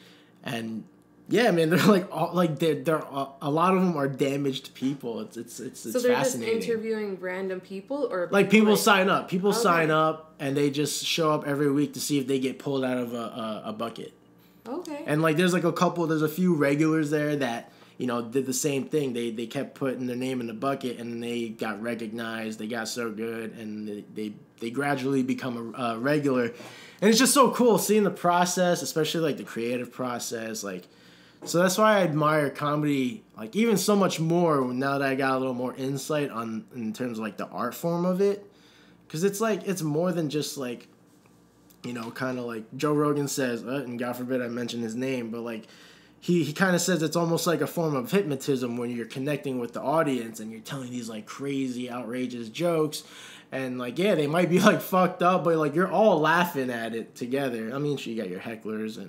and yeah, man, they're like they're a lot of them are damaged people. It's so they're fascinating. Just interviewing random people, or like people sign up. People sign up and they just show up every week to see if they get pulled out of a bucket. Okay. And like there's a few regulars there that, you know, did the same thing. They kept putting their name in the bucket, and they got recognized. They got so good, and they gradually become a regular. And it's just so cool seeing the process, especially like the creative process. Like, so that's why I admire comedy, like even so much more now that I got a little more insight in terms of like the art form of it, because it's like it's more than just like, you know, kind of like Joe Rogan says, and God forbid I mention his name, but like. He kind of says it's almost like a form of hypnotism when you're connecting with the audience and you're telling these like crazy, outrageous jokes. And like, yeah, they might be like fucked up, but like you're all laughing at it together. I mean, sure, you got your hecklers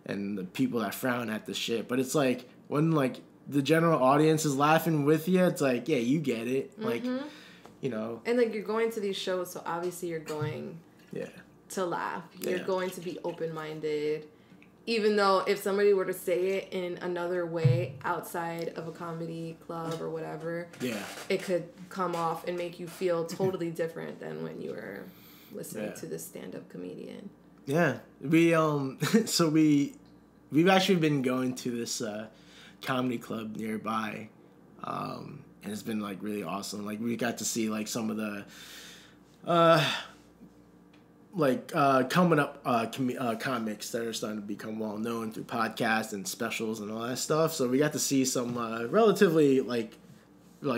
and the people that frown at the shit. But it's like when like the general audience is laughing with you, it's like, yeah, you get it. Like, you know. And like you're going to these shows, so obviously you're going to laugh. You're going to be open-minded. Even though if somebody were to say it in another way outside of a comedy club or whatever, it could come off and make you feel totally different than when you were listening to this stand-up comedian. Yeah. We so we've actually been going to this comedy club nearby. And it's been like really awesome. Like we got to see like some of the coming up comics that are starting to become well known through podcasts and specials and all that stuff. So we got to see some relatively like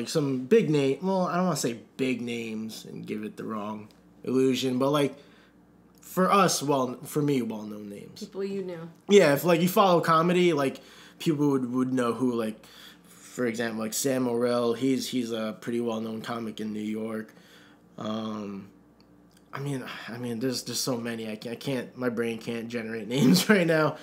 some big name. Well, I don't want to say big names and give it the wrong illusion, but like for us, for me, well-known names. People you knew. Yeah, if like you follow comedy, like people would know who, like for example, like Sam Morril. He's a pretty well-known comic in New York. I mean, there's just so many. I can't. My brain can't generate names right now.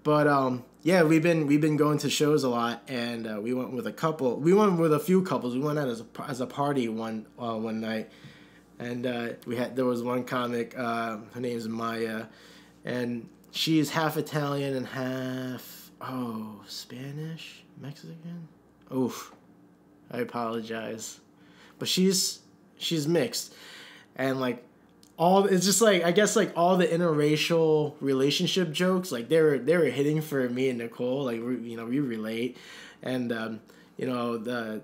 But yeah, we've been going to shows a lot, and we went with a couple. We went with a few couples. We went out as a party one night, and there was one comic. Her name's Maya, and she's half Italian and half Spanish, Mexican. Oof, I apologize, but she's mixed, and like. it's just like, I guess like all the interracial relationship jokes, like they were hitting for me and Nicole, like we relate, and the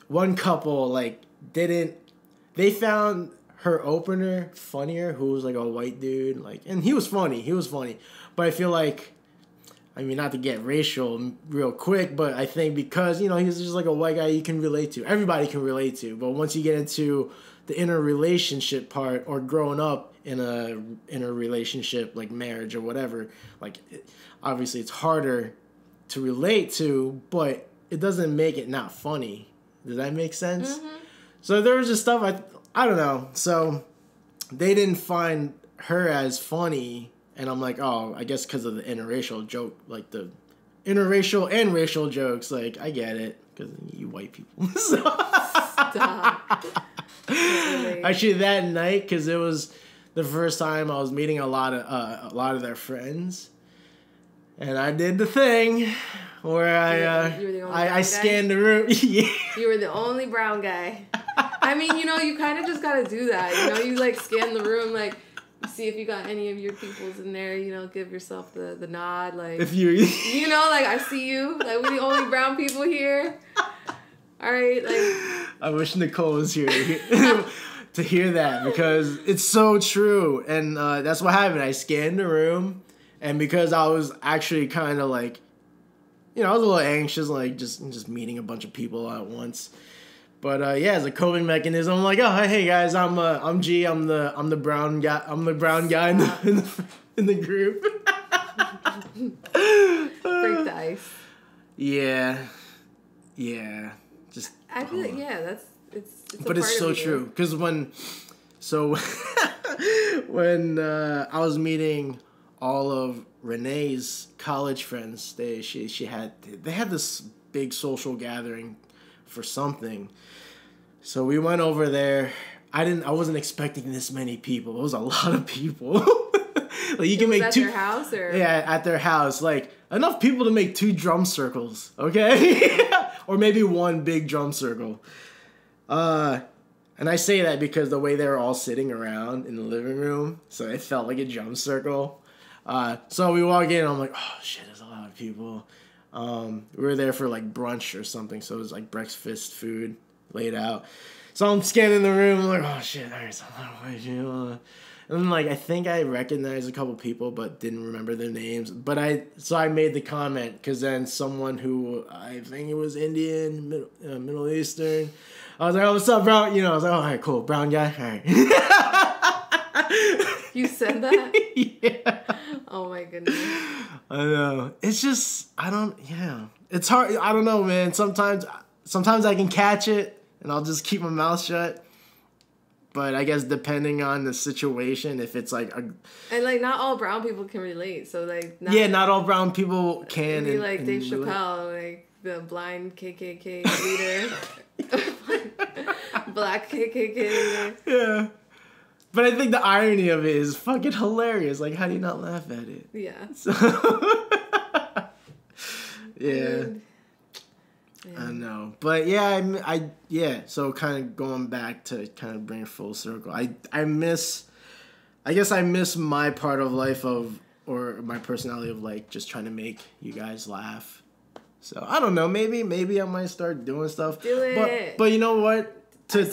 one couple like they found her opener funnier, who was like a white dude, like, and he was funny, but I feel like, I mean, not to get racial real quick, but I think because, he's just like a white guy you can relate to. Everybody can relate to. But once you get into the interrelationship part, or growing up in a relationship, like marriage or whatever, like, obviously it's harder to relate to, but it doesn't make it not funny. Does that make sense? Mm-hmm. So there was just stuff, I don't know. So they didn't find her as funny. And I'm like, oh, I guess because of the interracial joke, like the interracial and racial jokes, like, I get it, because you white people. Stop. Actually, that night, because it was the first time I was meeting a lot of their friends, and I did the thing where I scanned the room. Yeah. You were the only brown guy. I mean, you kind of just gotta do that. You like scan the room, like, see if you got any of your peoples in there, give yourself the nod, like, if you like, I see you, like, we're the only brown people here, all right, like, I wish Nicole was here to hear that, because it's so true, and that's what happened. I scanned the room, and because I was actually kind of like, I was a little anxious, like, just meeting a bunch of people at once. But as a coping mechanism, I'm like, oh, hey guys, I'm G, I'm the brown guy in the group. Break the ice. Yeah. Just. I feel like it's. But it's so true, because when I was meeting all of Renee's college friends, they had this big social gathering for something. So we went over there. I wasn't expecting this many people. It was a lot of people. Like, you can make two. At their house, or? Yeah, at their house. Like, enough people to make 2 drum circles, okay? Or maybe 1 big drum circle. And I say that because the way they were all sitting around in the living room, so it felt like a drum circle. So we walk in, and I'm like, oh shit, there's a lot of people. We were there for like brunch or something, so it was like breakfast food laid out. So I'm scanning the room, I'm like, oh shit, there's a lot of white people. And then, like, I think I recognized a couple people, but didn't remember their names. But I made the comment, because then someone who, I think it was Indian, Middle Eastern, I was like, oh, what's up, bro? I was like, oh, all right, cool, brown guy, all right. You said that? Yeah. Oh my goodness. I know. It's just, it's hard. I don't know, man. Sometimes I can catch it, and I'll just keep my mouth shut. But I guess depending on the situation, if it's like and like, not all brown people can relate. So like, not all brown people can. Be like Dave Chappelle, like the blind KKK leader, black KKK leader. Yeah. But I think the irony of it is fucking hilarious. Like, how do you not laugh at it? Yeah. So, yeah. I know. But yeah, so kind of going back to kind of bring it full circle. I miss my part of life or my personality of, like, just trying to make you guys laugh. So I don't know, maybe I might start doing stuff. Do it. But you know what? To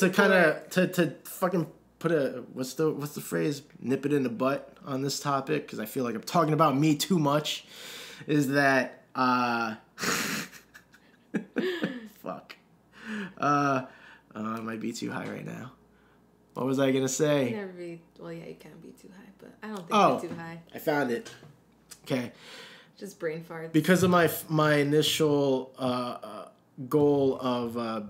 fucking put what's the phrase? Nip it in the butt on this topic, because I feel like I'm talking about me too much. Is that fuck. It might be too high right now. What was I gonna say? Well, yeah, you can be too high, but I don't think you're too high. I found it. Okay. Just brain farts. Because of my initial goal of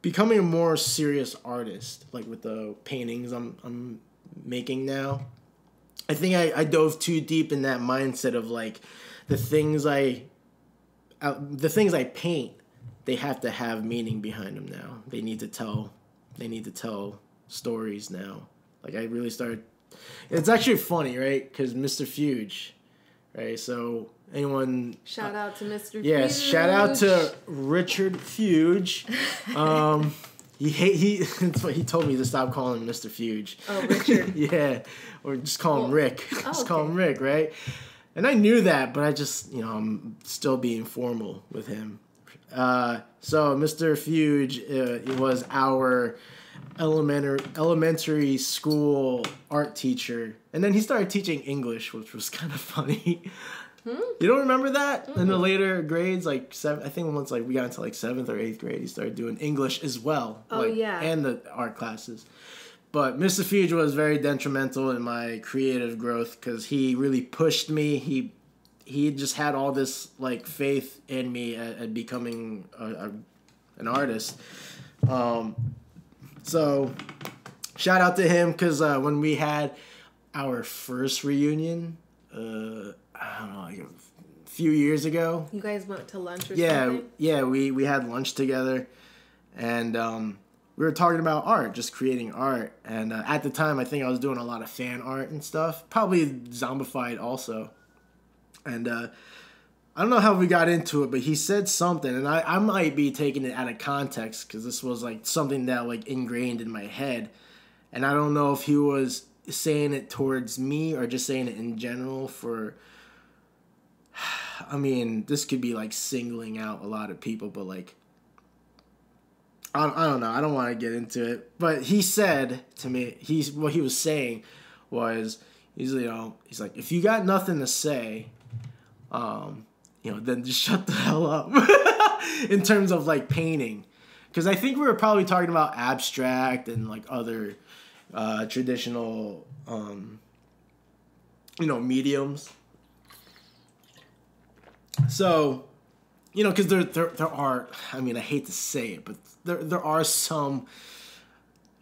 becoming a more serious artist, like with the paintings I'm making now, I think I dove too deep in that mindset of, like, the things I paint, they have to have meaning behind them now. They need to tell stories now. Like, I really started. It's actually funny, right? Because Mr. Fuge, right? So anyone. Shout out to Mr. Yes, Fuge. shout out to Richard Fuge. That's what he told me to stop calling him Mr. Fuge. Oh, Richard. Yeah, or just call him Rick. Oh, Call him Rick, right? And I knew that, but I just, I'm still being formal with him. So Mr. Fuge was our elementary school art teacher, and then he started teaching English, which was kind of funny. You don't remember that? In the later grades, I think once we got into 7th or 8th grade, he started doing English as well. And the art classes. But Mr. Fuge was very detrimental in my creative growth because he really pushed me. He just had all this faith in me at becoming an artist. So shout out to him because when we had our first reunion, I don't know, a few years ago. You guys went to lunch or something? Yeah, we had lunch together, and we were talking about art, just creating art. And at the time, I think I was doing a lot of fan art and stuff, probably zombified also. And I don't know how we got into it, but he said something, and I might be taking it out of context because this was something that ingrained in my head, and I don't know if he was saying it towards me or just saying it in general for. I mean, this could be singling out a lot of people, but I don't know. I don't want to get into it. But he said to me, what he was saying was, he's like, if you got nothing to say, then just shut the hell up. In terms of painting, because I think we were probably talking about abstract and other traditional, mediums. So, because there are, I mean, I hate to say it, but there are some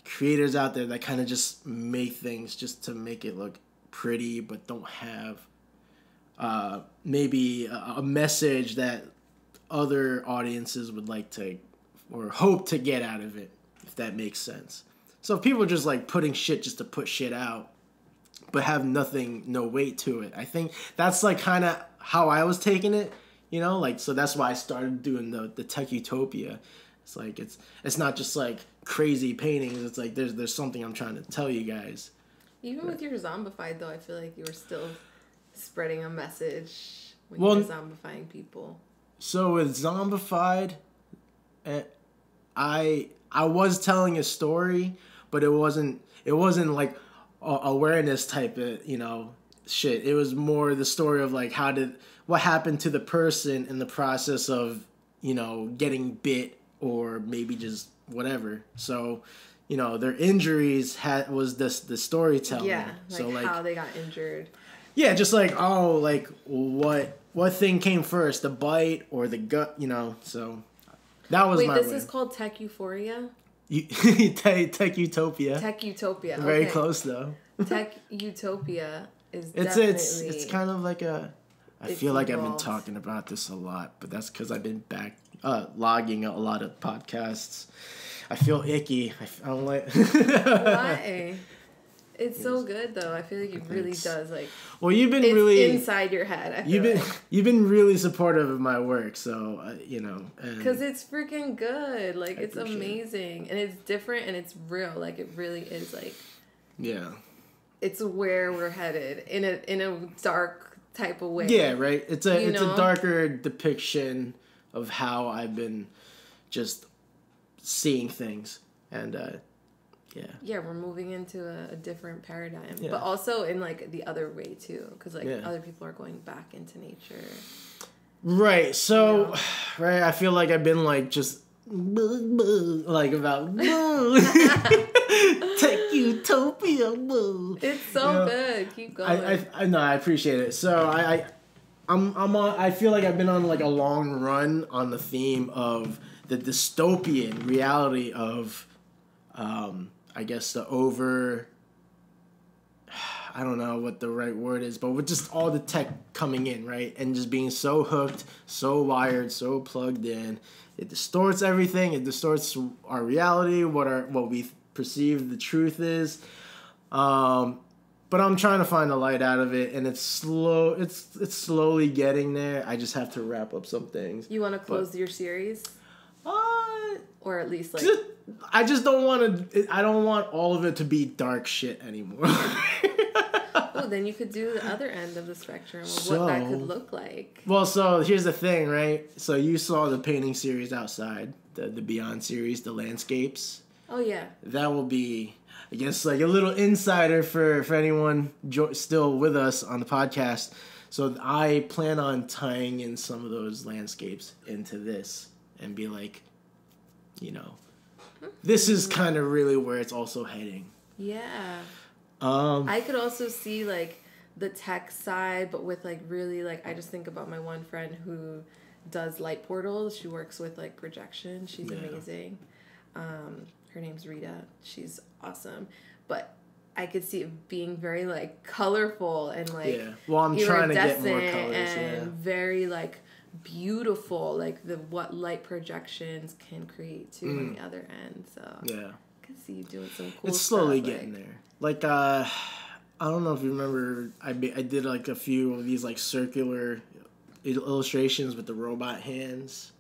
creators out there that kind of just make things just to make it look pretty, but don't have maybe a message that other audiences would like to or hope to get out of it, if that makes sense. So if people are just putting shit just to put shit out, but have no weight to it, I think that's kind of how I was taking it, so that's why I started doing the Tech Utopia. It's it's not just crazy paintings. It's there's something I'm trying to tell you guys. Even with your zombified though, I feel like you were still spreading a message when you were zombifying people. So with zombified, I was telling a story, but it wasn't awareness type of shit. It was more the story of what happened to the person in the process of getting bit or maybe just whatever. So their injuries was the storytelling. Yeah, so how they got injured. Yeah, just what thing came first, the bite or the gut, So that was my way. Wait, this is called Tech Euphoria? Tech Utopia. Tech Utopia. Okay. Very close though. Tech Utopia is it's kind of I feel like I've been talking about this a lot, but that's because I've been logging a lot of podcasts. I feel icky. I don't like. Why? It's so good though. I feel like it really does Well, you've been really inside your head. You've been really supportive of my work, so because it's freaking good. It's amazing and it's different and it's real. It really is yeah. It's where we're headed in a dark type of way. Yeah, right. It's a darker depiction of how I've been just seeing things, and yeah, we're moving into a different paradigm, but also in the other way too, because other people are going back into nature. Right. So, right. I feel like I've been just about Tech Utopia. It's so good. Keep going. I know. I appreciate it. So I'm on. I feel like I've been on a long run on the theme of the dystopian reality of, I guess I don't know what the right word is, but with just all the tech coming in, right, and just being so hooked, so wired, so plugged in. It distorts everything. It distorts our reality, what we perceive the truth is. But I'm trying to find the light out of it, and it's slow. It's slowly getting there. I just have to wrap up some things. You want to close your series? Or at least, like... I just don't want to... I don't want all of it to be dark shit anymore. Oh, then you could do the other end of the spectrum of what that could look like. Well, so here's the thing, right? So you saw the painting series outside, the Beyond series, the landscapes. Oh, yeah. That will be, I guess, like a little insider for anyone still with us on the podcast. So I plan on tying in some of those landscapes into this and be like, you know, this is kind of really where it's also heading. Yeah. I could also see, like, the tech side, but with, like, really, like, I just think about my one friend who does light portals. She works with, like, projection. She's amazing. Her name's Rita. She's awesome. But I could see it being very, like, colorful and, like, well, I'm trying to get more colors, and very, like, beautiful, like, what light projections can create, too, on the other end. So, I could see you doing some cool stuff. It's slowly getting there. Like, I don't know if you remember, I did, like, a few of these, like, circular illustrations with the robot hands.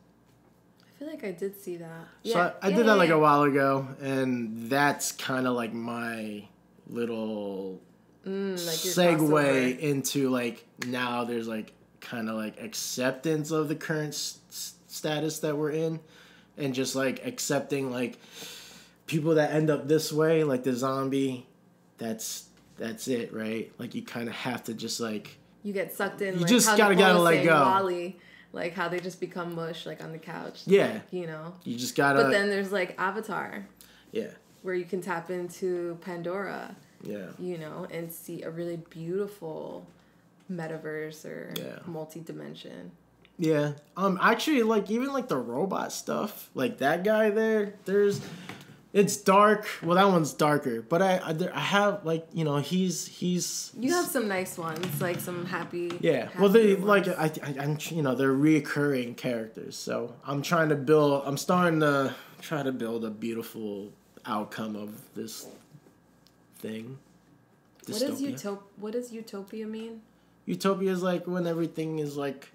I feel like I did see that. So I did that, like, a while ago, and that's kind of, like, my little like segue into, like, now there's, like, kind of, like, acceptance of the current status that we're in, and just, like, accepting, like, people that end up this way, like the zombie, that's it, right? Like, you kind of have to just, like... You get sucked in, you like, just how gotta let go. Wally, like, how they just become mush, like, on the couch. Yeah. Like, you know? You just gotta... But then there's, like, Avatar. Yeah. Where you can tap into Pandora. Yeah. You know, and see a really beautiful metaverse or multi-dimension. Yeah. Actually, like, even, like, the robot stuff, like, that guy there, it's dark. Well, that one's darker, but I have, like, you know, he's. You have some nice ones, like some happy. Yeah. Happy well, they ones. like I'm you know, they're reoccurring characters, so I'm starting to try to build a beautiful outcome of this thing. What does utopia mean? Utopia is like when everything is, like,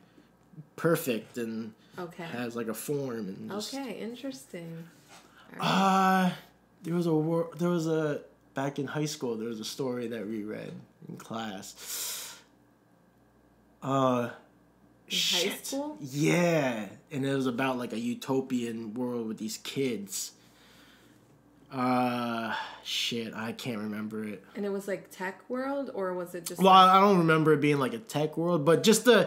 perfect and has, like, a form and just... Okay, interesting. There was a back in high school, there was a story that we read in class. High school? Yeah, and it was about, like, a utopian world with these kids. I can't remember it. And it was, like, tech world, or was it just... Well, I don't remember it being, like, a tech world, but just when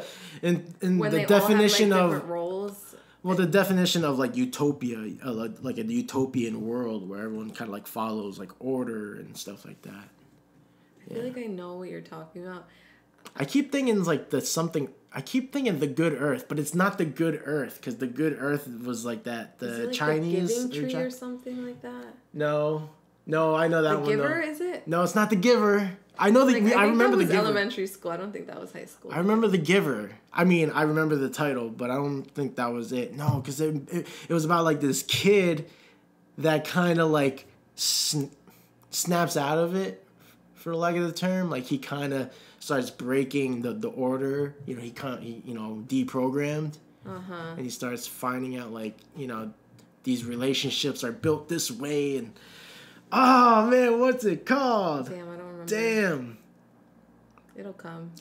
the definition all had, like, of different roles. Well, the definition of, like, utopia, like a utopian world where everyone kind of, like, follows, like, order and stuff like that. I feel like I know what you're talking about. I keep thinking, like, I keep thinking the good Earth, but it's not the good Earth, because the good Earth was, like, that, is it, like, Chinese... the Giving Tree or something like that? No, I know that one. The Giver, is it? No, it's not the Giver. I know I remember the Giver. Elementary school. I don't think that was high school. I remember the Giver. I mean, I remember the title, but I don't think that was it. No, because it was about, like, this kid that kind of, like, snaps out of it, for lack of the term. Like, he kind of starts breaking the order. You know, he deprogrammed. And he starts finding out, like, you know, these relationships are built this way, and oh man, what's it called? Damn, I don't remember. Damn. It'll come.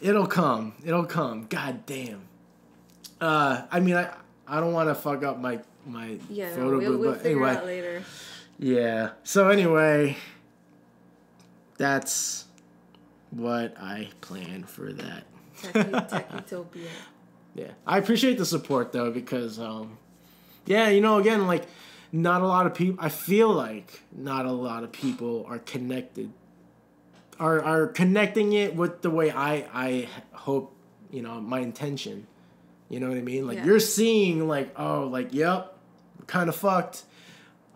God damn. I mean, I don't want to fuck up my photo booth, we'll but figure anyway. Out later. Yeah. So anyway, that's what I plan for that. Tech utopia. Yeah, I appreciate the support though, because yeah, you know, again, like, not a lot of people. I feel like not a lot of people are connected. Are connecting it with the way I hope, you know, my intention. You know what I mean? Like, you're seeing, like, oh, like, yep, kind of fucked.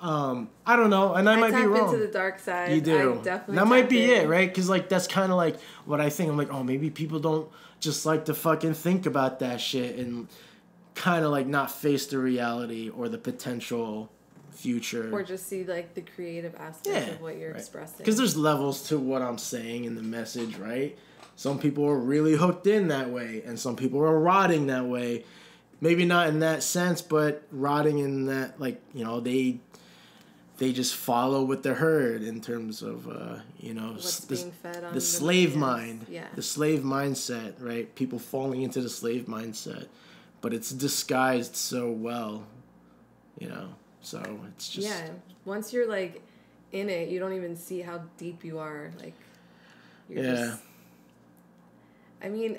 I don't know, and I might be wrong. Into the dark side. You do. I definitely that might be it, right? Because, like, that's kind of like what I think. I'm like, oh, maybe people don't just like to fucking think about that shit and kind of, like, not face the reality or the potential future. Or just see, like, the creative aspect of what you're expressing. Because there's levels to what I'm saying in the message, right? Some people are really hooked in that way, and some people are rotting that way. maybe not in that sense, but rotting in that, like, you know, they just follow with the herd in terms of, you know, what's being fed on the slave yes. mind, the slave mindset, right? People falling into the slave mindset, but it's disguised so well, you know. So it's just once you're like in it, you don't even see how deep you are. Like, you're just, I mean,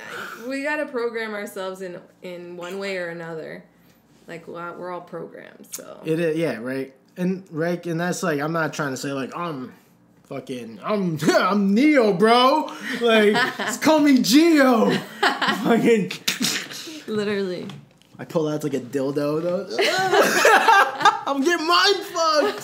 we gotta program ourselves in one way or another. Like, we're all programmed, so it is, right. And that's like, I'm not trying to say like I'm Neo, bro. Like, just call me Geo. Fucking literally. I pull out like a dildo though. I'm getting mind fucked.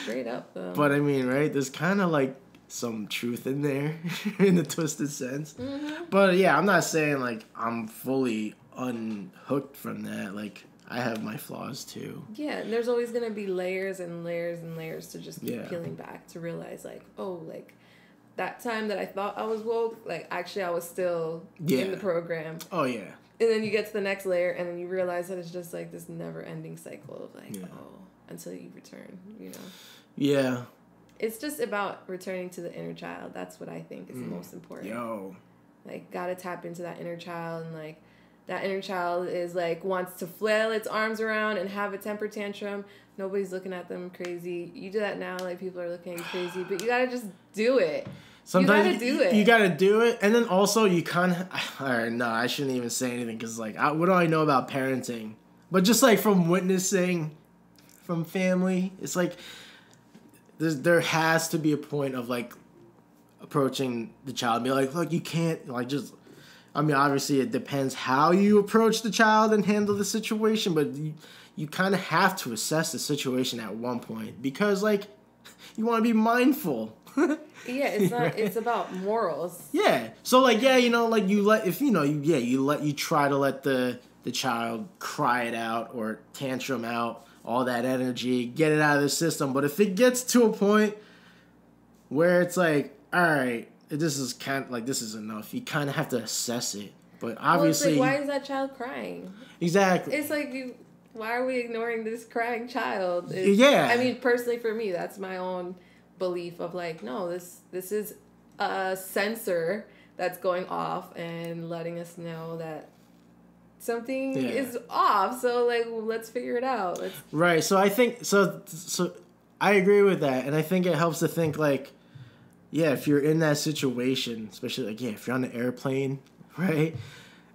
Straight up though. But I mean, right? There's kind of like some truth in there, in a twisted sense. Mm-hmm. But yeah, I'm not saying like I'm fully unhooked from that. Like, I have my flaws too. Yeah, and there's always gonna be layers and layers and layers to just keep peeling back to realize, like, oh, like, that time that I thought I was woke, like, actually I was still in the program. Oh yeah. And then you get to the next layer, and then you realize that it's just like this never-ending cycle of like, until you return, you know. Yeah. It's just about returning to the inner child. That's what I think is the most important. Like, gotta tap into that inner child, and like, that inner child is like, wants to flail its arms around and have a temper tantrum. Nobody's looking at them crazy. You do that now, like, people are looking at you crazy, but you gotta just do it. Sometimes you gotta do it. You gotta do it, and then also you kind of. Alright, no, I shouldn't even say anything because like, what do I know about parenting? But just like from witnessing, from family, it's like there has to be a point of like approaching the child and be like, look, you can't like just. I mean, obviously it depends how you approach the child and handle the situation, but you kind of have to assess the situation at one point because like you want to be mindful. Yeah, it's not. It's about morals. Yeah. So like, you know, like you try to let the child cry it out or tantrum out all that energy, get it out of the system. But if it gets to a point where it's like, all right, this is enough, you kind of have to assess it. But obviously, why is that child crying? Exactly. It's like, why are we ignoring this crying child? I mean, personally for me, that's my own belief of like, no, this is a sensor that's going off and letting us know that something is off. So like, let's figure it out. Right. So I think so I agree with that, and I think it helps to think like, yeah, if you're in that situation, especially like, if you're on the airplane, right?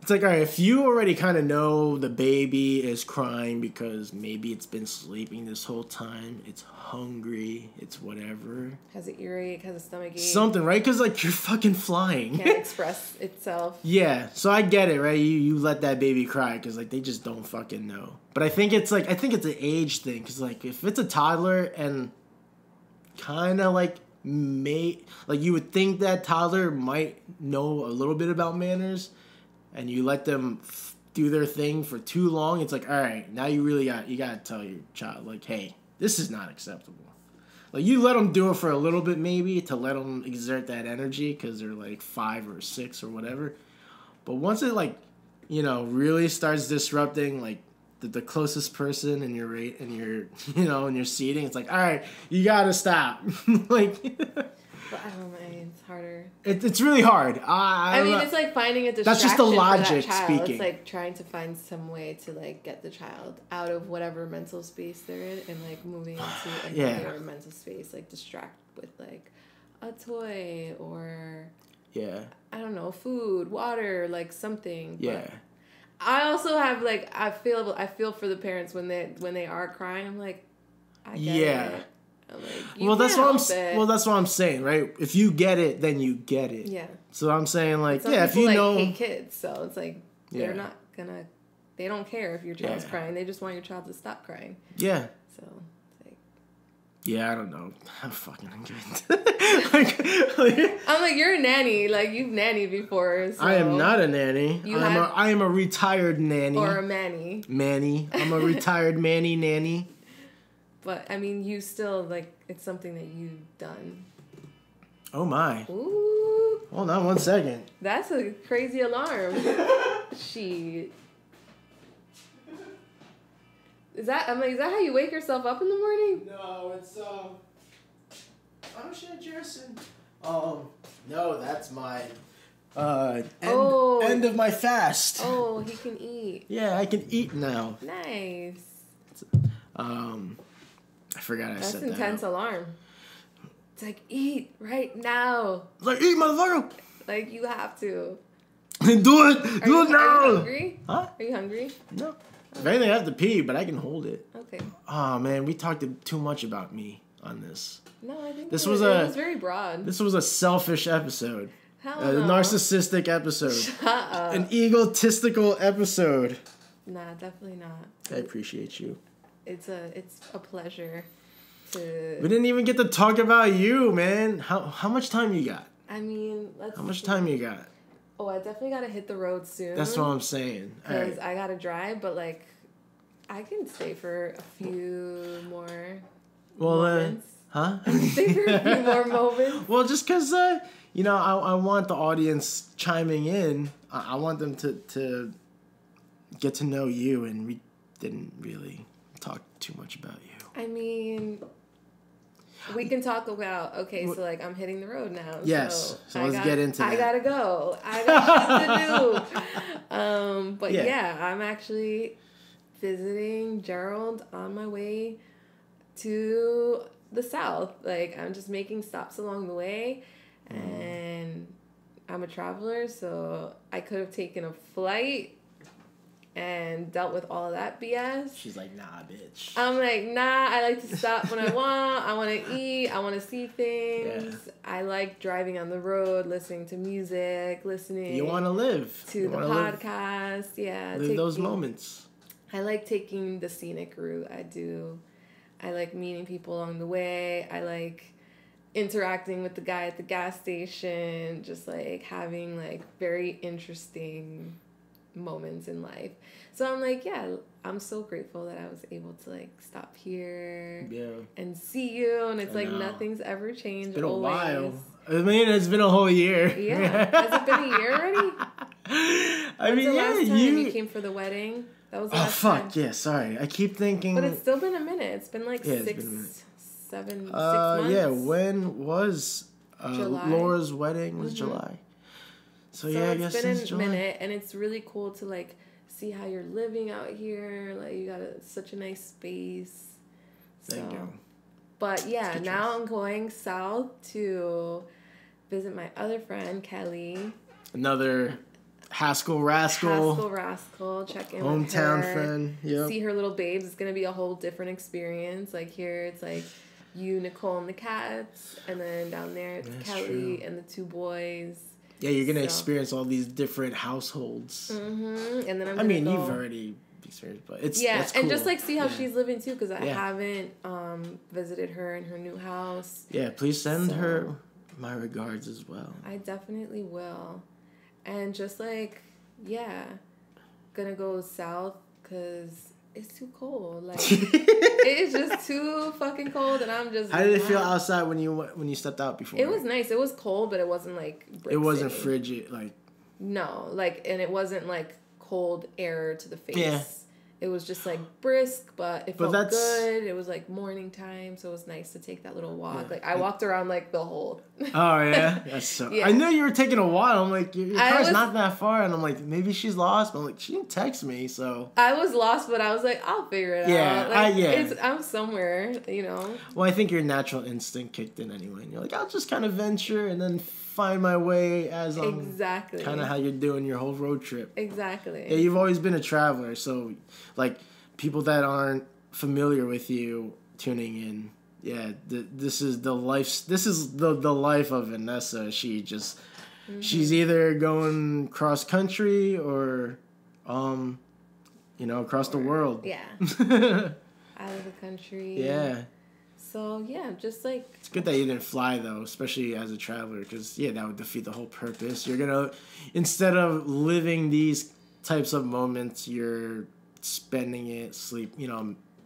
It's like, all right, if you already kind of know the baby is crying because maybe it's been sleeping this whole time, it's hungry, it's whatever. Has an earache, has a stomach ache. Something, right? Because, like, you're fucking flying. Can't express itself. Yeah, so I get it, right? You let that baby cry because, like, they just don't fucking know. But I think it's an age thing because, like, if it's a toddler and kind of, like, you would think that toddler might know a little bit about manners, and you let them do their thing for too long, it's like, all right, now you gotta tell your child, like, hey, this is not acceptable. Like, you let them do it for a little bit, maybe, to let them exert that energy, because they're, like, 5 or 6 or whatever. But once it, like, you know, really starts disrupting, like, the closest person in your rate and your, you know, in your seating, it's like, all right, you gotta stop. Like, but I don't know, it's harder. It's really hard. I mean, it's like finding a distraction. That's just the logic for that child. speaking. It's like trying to find some way to like get the child out of whatever mental space they're in and like moving into another mental space, like distract with like a toy or I don't know, food, water, like something. Yeah. But I also have like I feel for the parents when they are crying. I'm like, I get it. Like, that's what I'm saying, right? If you get it, then you get it. Yeah. So I'm saying, like, if you know, hate kids, so it's like they're not gonna, they don't care if your child's crying. They just want your child to stop crying. Yeah. So it's like, I don't know. I'm fucking good. I'm like, you're a nanny. Like, you've nannied before. So I am not a nanny. I am a retired nanny. Or a manny. Manny. I'm a retired nanny. But, I mean, you still, like, it's something that you've done. Oh, my. Ooh. Hold on 1 second. That's a crazy alarm. She. Is that how you wake yourself up in the morning? No, it's oh shit, Jerson. No, that's my end of my fast. Oh, he can eat. Yeah, I can eat now. Nice. I forgot I said that. That's intense alarm. It's like, eat right now. It's like, eat, motherfucker. Like, you have to. Do it. Do it now. Are you hungry? Huh? Are you hungry? No. If anything, I have to pee, but I can hold it. Okay. Oh, man, we talked too much about me on this. No, I think it was very broad. This was a selfish episode. Hell A no. narcissistic episode. Shut up. An egotistical episode. Nah, definitely not. I appreciate you. It's a pleasure to... We didn't even get to talk about you, man. How much time you got? I mean, How much time you got? Oh, I definitely gotta hit the road soon. That's what I'm saying. Because I gotta drive, but like, I can stay for a few more moments. Huh? I can stay for a few more moments. Well, just because, I want the audience chiming in. I want them to get to know you, and we didn't really talk too much about you. I mean... We can talk about, so like I'm hitting the road now. Yes. So let's get into that. I gotta go. I got shit to do. But yeah, I'm actually visiting Gerald on my way to the south. Like, I'm just making stops along the way. And I'm a traveler, so I could have taken a flight and dealt with all of that BS. She's like, nah, bitch. I'm like, nah, I like to stop when I want. I want to eat. I want to see things. Yeah. I like driving on the road, listening to music, listening. You want to live. To the podcast. Live those moments. I like taking the scenic route. I do. I like meeting people along the way. I like interacting with the guy at the gas station. Just like having like very interesting moments in life. So I'm like, yeah, I'm so grateful that I was able to like stop here and see you, and it's like nothing's ever changed. It's been a while. I mean, it's been a whole year. Yeah. Has it been a year already? I mean, the last time you came for the wedding? That was the last time. Yeah, sorry. I keep thinking. But it's still been a minute. It's been like 6 months. Yeah, when was Laura's wedding? Was July. So yeah, I guess it's been a minute, and it's really cool to like see how you're living out here. Like, you got such a nice space. Thank you. But yeah, now I'm going south to visit my other friend Kelly. Another Haskell Rascal. Check in hometown with her. Friend. Yep. See her little babes. It's gonna be a whole different experience. Like, here, it's like you, Nicole, and the cats, and then down there it's Kelly and the 2 boys. Yeah, you're gonna experience all these different households. Mm-hmm. And then you've already experienced, but it's that's cool. And just like see how she's living too, because I haven't visited her in her new house. Yeah, please send her my regards as well. I definitely will, and just like gonna go south because it's too cold. Like, it's just too fucking cold, and I'm just. How did it feel outside when you stepped out before? It was nice. It was cold, but it wasn't like. It wasn't frigid, like. No, like, and it wasn't like cold air to the face. Yeah. It was just like brisk, but it felt good. It was like morning time, so it was nice to take that little walk. Yeah. Like, I walked around like the whole. Oh yeah, that's so. Yeah. I knew you were taking a while. I'm like, your car's not that far, and I'm like, maybe she's lost. But I'm like, she didn't text me, so. I was lost, but I was like, I'll figure it out. Like, I'm somewhere, you know. Well, I think your natural instinct kicked in anyway, and you're like, I'll just kind of venture and then find my way as exactly kind of how you're doing your whole road trip. Exactly. Yeah, you've always been a traveler, so like people that aren't familiar with you tuning in, this is the life. This is the life of Vanessa. She just she's either going cross country or across the world. Yeah. Out of the country. Yeah. So, yeah, just like... It's good that you didn't fly, though, especially as a traveler, because, that would defeat the whole purpose. You're going to... Instead of living these types of moments, you're spending it,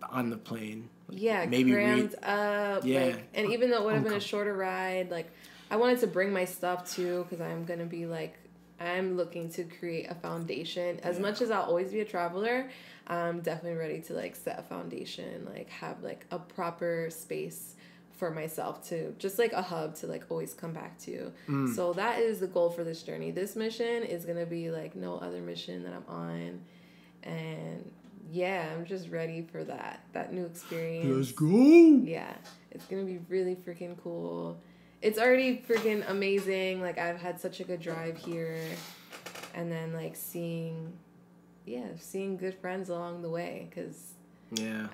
on the plane. Yeah, maybe crammed up. Yeah. Like, and even though it would have been a shorter ride, like, I wanted to bring my stuff, too, because I'm going to be, like... I'm looking to create a foundation. As much as I'll always be a traveler, I'm definitely ready to like set a foundation, like have like a proper space for myself to just like a hub to like always come back to. So that is the goal for this journey. This mission is gonna be like no other mission that I'm on, and yeah, I'm just ready for that new experience. Let's go. Yeah, it's gonna be really freaking cool. It's already freaking amazing. Like I've had such a good drive here, and then like seeing good friends along the way, because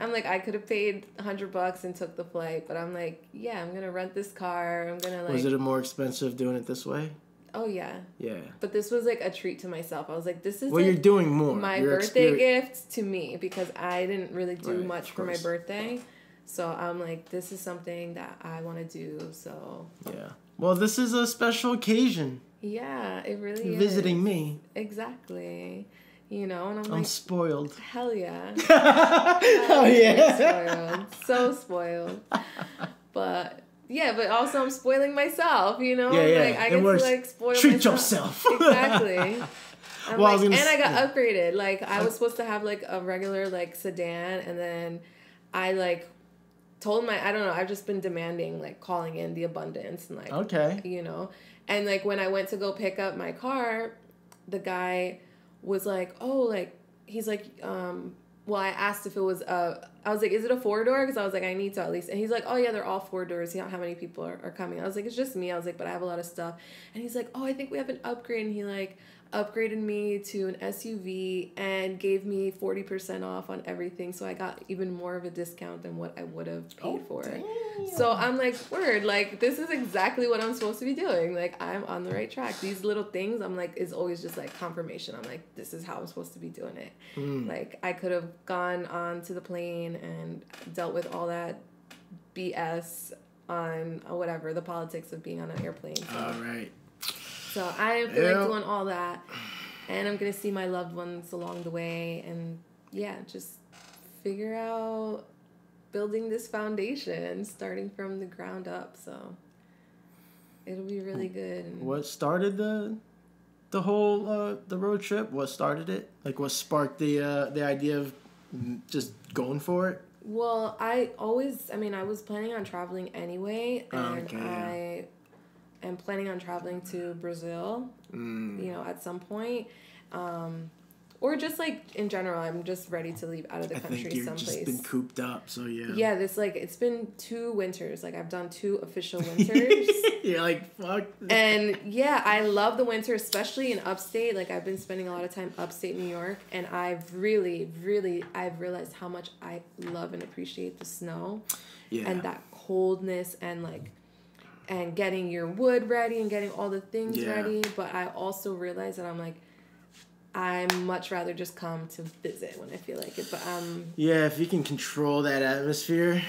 I'm like, I could have paid $100 and took the flight, but I'm like, yeah, I'm gonna rent this car. I'm gonna like. Was it more expensive doing it this way? Oh yeah. Yeah. But this was like a treat to myself. I was like, this is. Well, like you're doing more. My birthday gift to me, because I didn't really do much for my birthday, so I'm like, this is something that I want to do. So. Yeah. Well, this is a special occasion. Yeah, it really is. Visiting me. Exactly. You know, and I'm spoiled. Hell yeah. Hell yeah. Spoiled. So spoiled. But yeah, but also I'm spoiling myself, you know? Yeah. Like I get to like spoil Treat myself. yourself. Exactly. Well, I got upgraded. Like I was supposed to have like a regular like sedan, and then I like told I don't know, I've just been demanding like calling in the abundance and like you know. And like when I went to go pick up my car, the guy was like, oh, like, he's like, well, I asked if it was, I was like, is it a 4-door? Because I was like, I need to at least. And he's like, oh, yeah, they're all 4 doors. You know how many people are coming? I was like, it's just me. I was like, but I have a lot of stuff. And he's like, oh, I think we have an upgrade. And he, like, upgraded me to an SUV and gave me 40% off on everything. So I got even more of a discount than what I would have paid for. Damn. So I'm like, word, like, this is exactly what I'm supposed to be doing. Like, I'm on the right track. These little things, I'm like, is always just like confirmation. I'm like, this is how I'm supposed to be doing it. Like, I could have gone on to the plane and dealt with all that BS on whatever, the politics of being on an airplane. So. All right. So I feel like doing all that, and I'm going to see my loved ones along the way, and yeah, just figure out building this foundation, starting from the ground up. So it'll be really good. And what started the whole the road trip? What started it? Like, what sparked the idea of just going for it? Well, I was planning on traveling anyway, and I'm planning on traveling to Brazil, you know, at some point. Or just, like, in general, I'm just ready to leave out of the country someplace. I think you've just been cooped up, so yeah. Yeah, it's been 2 winters. Like, I've done 2 official winters. You're like, fuck. And, yeah, I love the winter, especially in upstate. Like, I've been spending a lot of time upstate New York, and I've realized how much I love and appreciate the snow. Yeah. And that coldness and, like, and getting your wood ready and getting all the things ready. But I also realize that I'm like, I'd much rather just come to visit when I feel like it. But yeah, if you can control that atmosphere.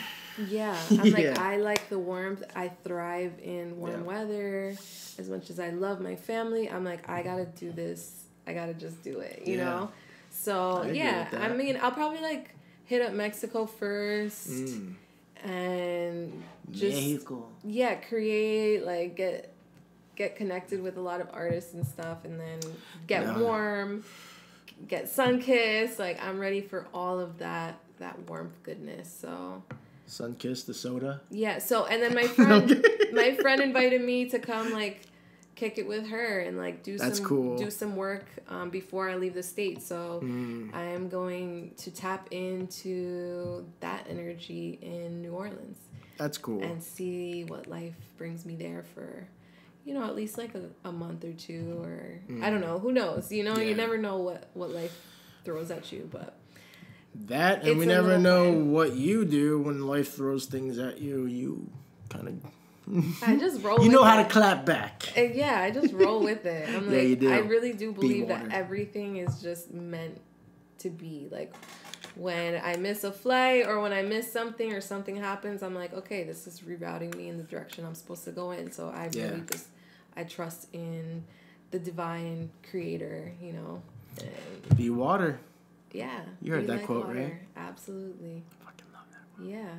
Yeah. I'm like, I like the warmth. I thrive in warm weather. As much as I love my family, I'm like, I gotta do this. I gotta just do it, you know? So yeah, I mean, I'll probably like hit up Mexico first. And just create, like, get connected with a lot of artists and stuff, and then get warm, get sun-kissed. Like, I'm ready for all of that warmth goodness. So sun-kissed the soda. Yeah. So and then my friend invited me to come like kick it with her and like do some work before I leave the state. So I am going to tap into that energy in New Orleans. That's cool. And see what life brings me there for, you know, at least like a month or 2, or I don't know, who knows, you know, you never know what life throws at you, but that, and we never know what you do when life throws things at you. You kind of I just roll. You know how to clap back. Yeah, I just roll with it. I'm like, you do. I really do believe that everything is just meant to be. Like, when I miss a flight or when I miss something or something happens, I'm like, okay, this is rerouting me in the direction I'm supposed to go in. So I really I trust in the divine creator, you know. And be water. Yeah. You heard that quote, water. Right? Absolutely. I fucking love that quote. Yeah.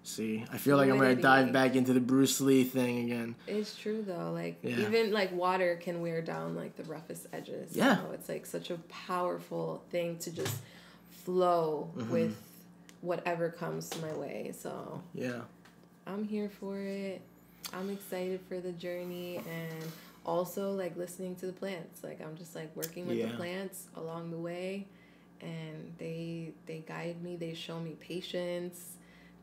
See, I feel like I'm going to dive back into the Bruce Lee thing again. It's true, though. Like, even, like, water can wear down, like, the roughest edges. Yeah. So it's, like, such a powerful thing to just flow with whatever comes my way. So, yeah. I'm here for it. I'm excited for the journey. And also, like, listening to the plants. Like, I'm just, like, working with the plants along the way. And they guide me. They show me patience.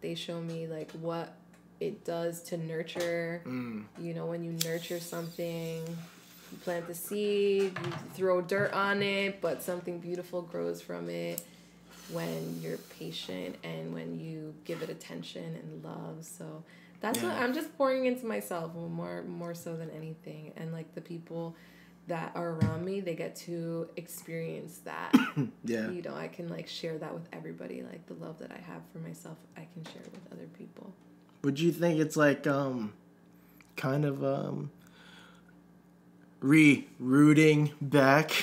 They show me, like, what it does to nurture. You know, when you nurture something, you plant the seed, you throw dirt on it, but something beautiful grows from it when you're patient and when you give it attention and love. So that's what I'm just pouring into myself more so than anything. And, like, the people that are around me, they get to experience that. You know, I can, like, share that with everybody. Like, the love that I have for myself, I can share with other people. Would you think it's like kind of rooting back?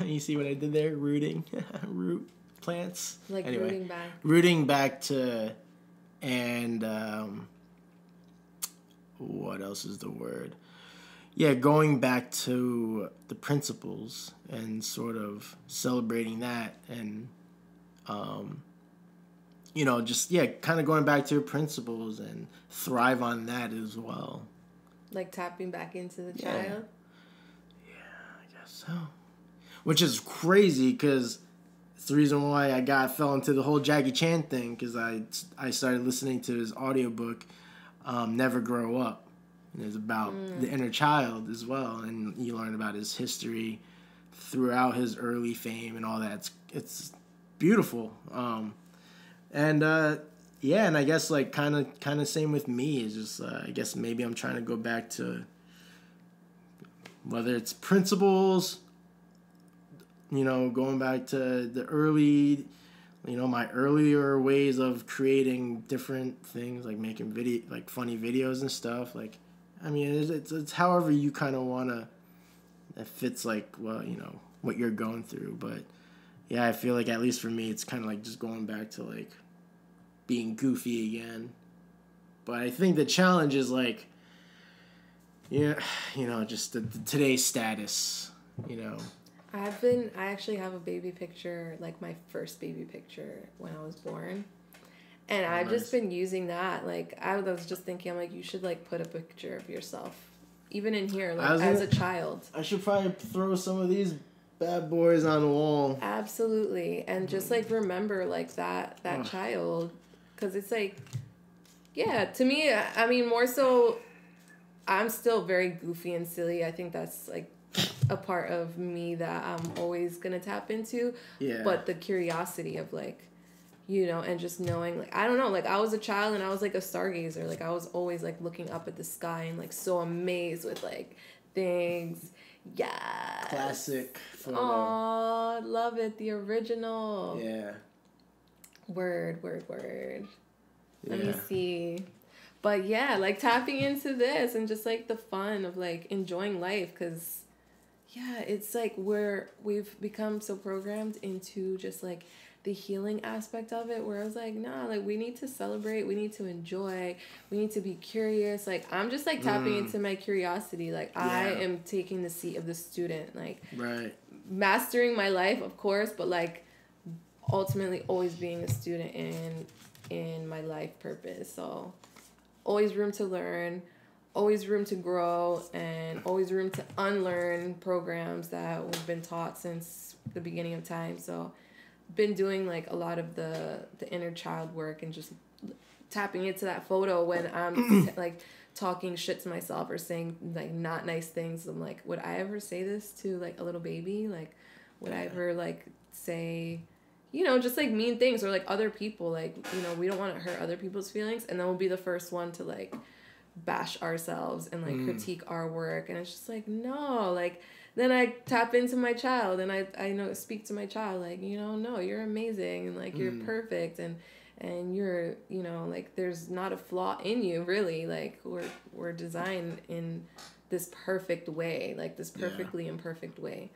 You see what I did there? Rooting. Root plants. Like, anyway, rooting back. Rooting back to, and what else is the word? Yeah, going back to the principles and sort of celebrating that and, you know, just, kind of going back to your principles and thrive on that as well. Like tapping back into the child? Yeah, I guess so. Which is crazy because it's the reason why I fell into the whole Jackie Chan thing, because I started listening to his audiobook, Never Grow Up. And it's about the inner child as well, and you learn about his history throughout his early fame and all that. It's beautiful. And I guess like kind of same with me. It's just I guess maybe I'm trying to go back to whether it's principles, you know, going back to the early, you know, my earlier ways of creating different things, like making funny videos and stuff. Like, I mean, it's however you kind of want to, it fits like, well, you know, what you're going through. But yeah, I feel like at least for me, it's kind of like just going back to like being goofy again. But I think the challenge is like, you know, just the today's status, you know. I actually have a baby picture, like my first baby picture when I was born. And I've just been using that. Like, I was just thinking, I'm like, you should, like, put a picture of yourself, even in here, like, as a child. I should probably throw some of these bad boys on the wall. Absolutely. And just, like, remember, like, that child. Because it's, like, yeah, to me, I mean, more so, I'm still very goofy and silly. I think that's, like, a part of me that I'm always going to tap into. Yeah. But the curiosity of, like, you know, and just knowing, like, I don't know, like, I was a child and I was, like, a stargazer. Like, I was always, like, looking up at the sky and, like, so amazed with, like, things. Yeah. Classic photo. Aw, love it. The original. Yeah. Word. Yeah. Let me see. But, yeah, like, tapping into this and just, like, the fun of, like, enjoying life. Because, yeah, it's, like, we've become so programmed into just, like, the healing aspect of it, where I was like, nah, like, we need to celebrate, we need to enjoy, we need to be curious. Like, I'm just, like, tapping into my curiosity. Like, I am taking the seat of the student, like, mastering my life, of course, but, like, ultimately always being a student in my life purpose. So always room to learn, always room to grow, and always room to unlearn programs that we've been taught since the beginning of time. So been doing, like, a lot of the inner child work and just tapping into that photo when I'm like talking shit to myself or saying, like, not nice things. I'm like, would I ever say this to, like, a little baby? Like, would I ever, like, say, you know, just, like, mean things, or, like, other people, like, you know, we don't want to hurt other people's feelings, and then we'll be the first one to, like, bash ourselves and, like, critique our work. And it's just like, no, like, then I tap into my child and I know, speak to my child, like, you know, no, you're amazing, and, like, you're perfect, and you're, you know, like, there's not a flaw in you, really. Like, we're designed in this perfect way, like, this perfectly imperfect way.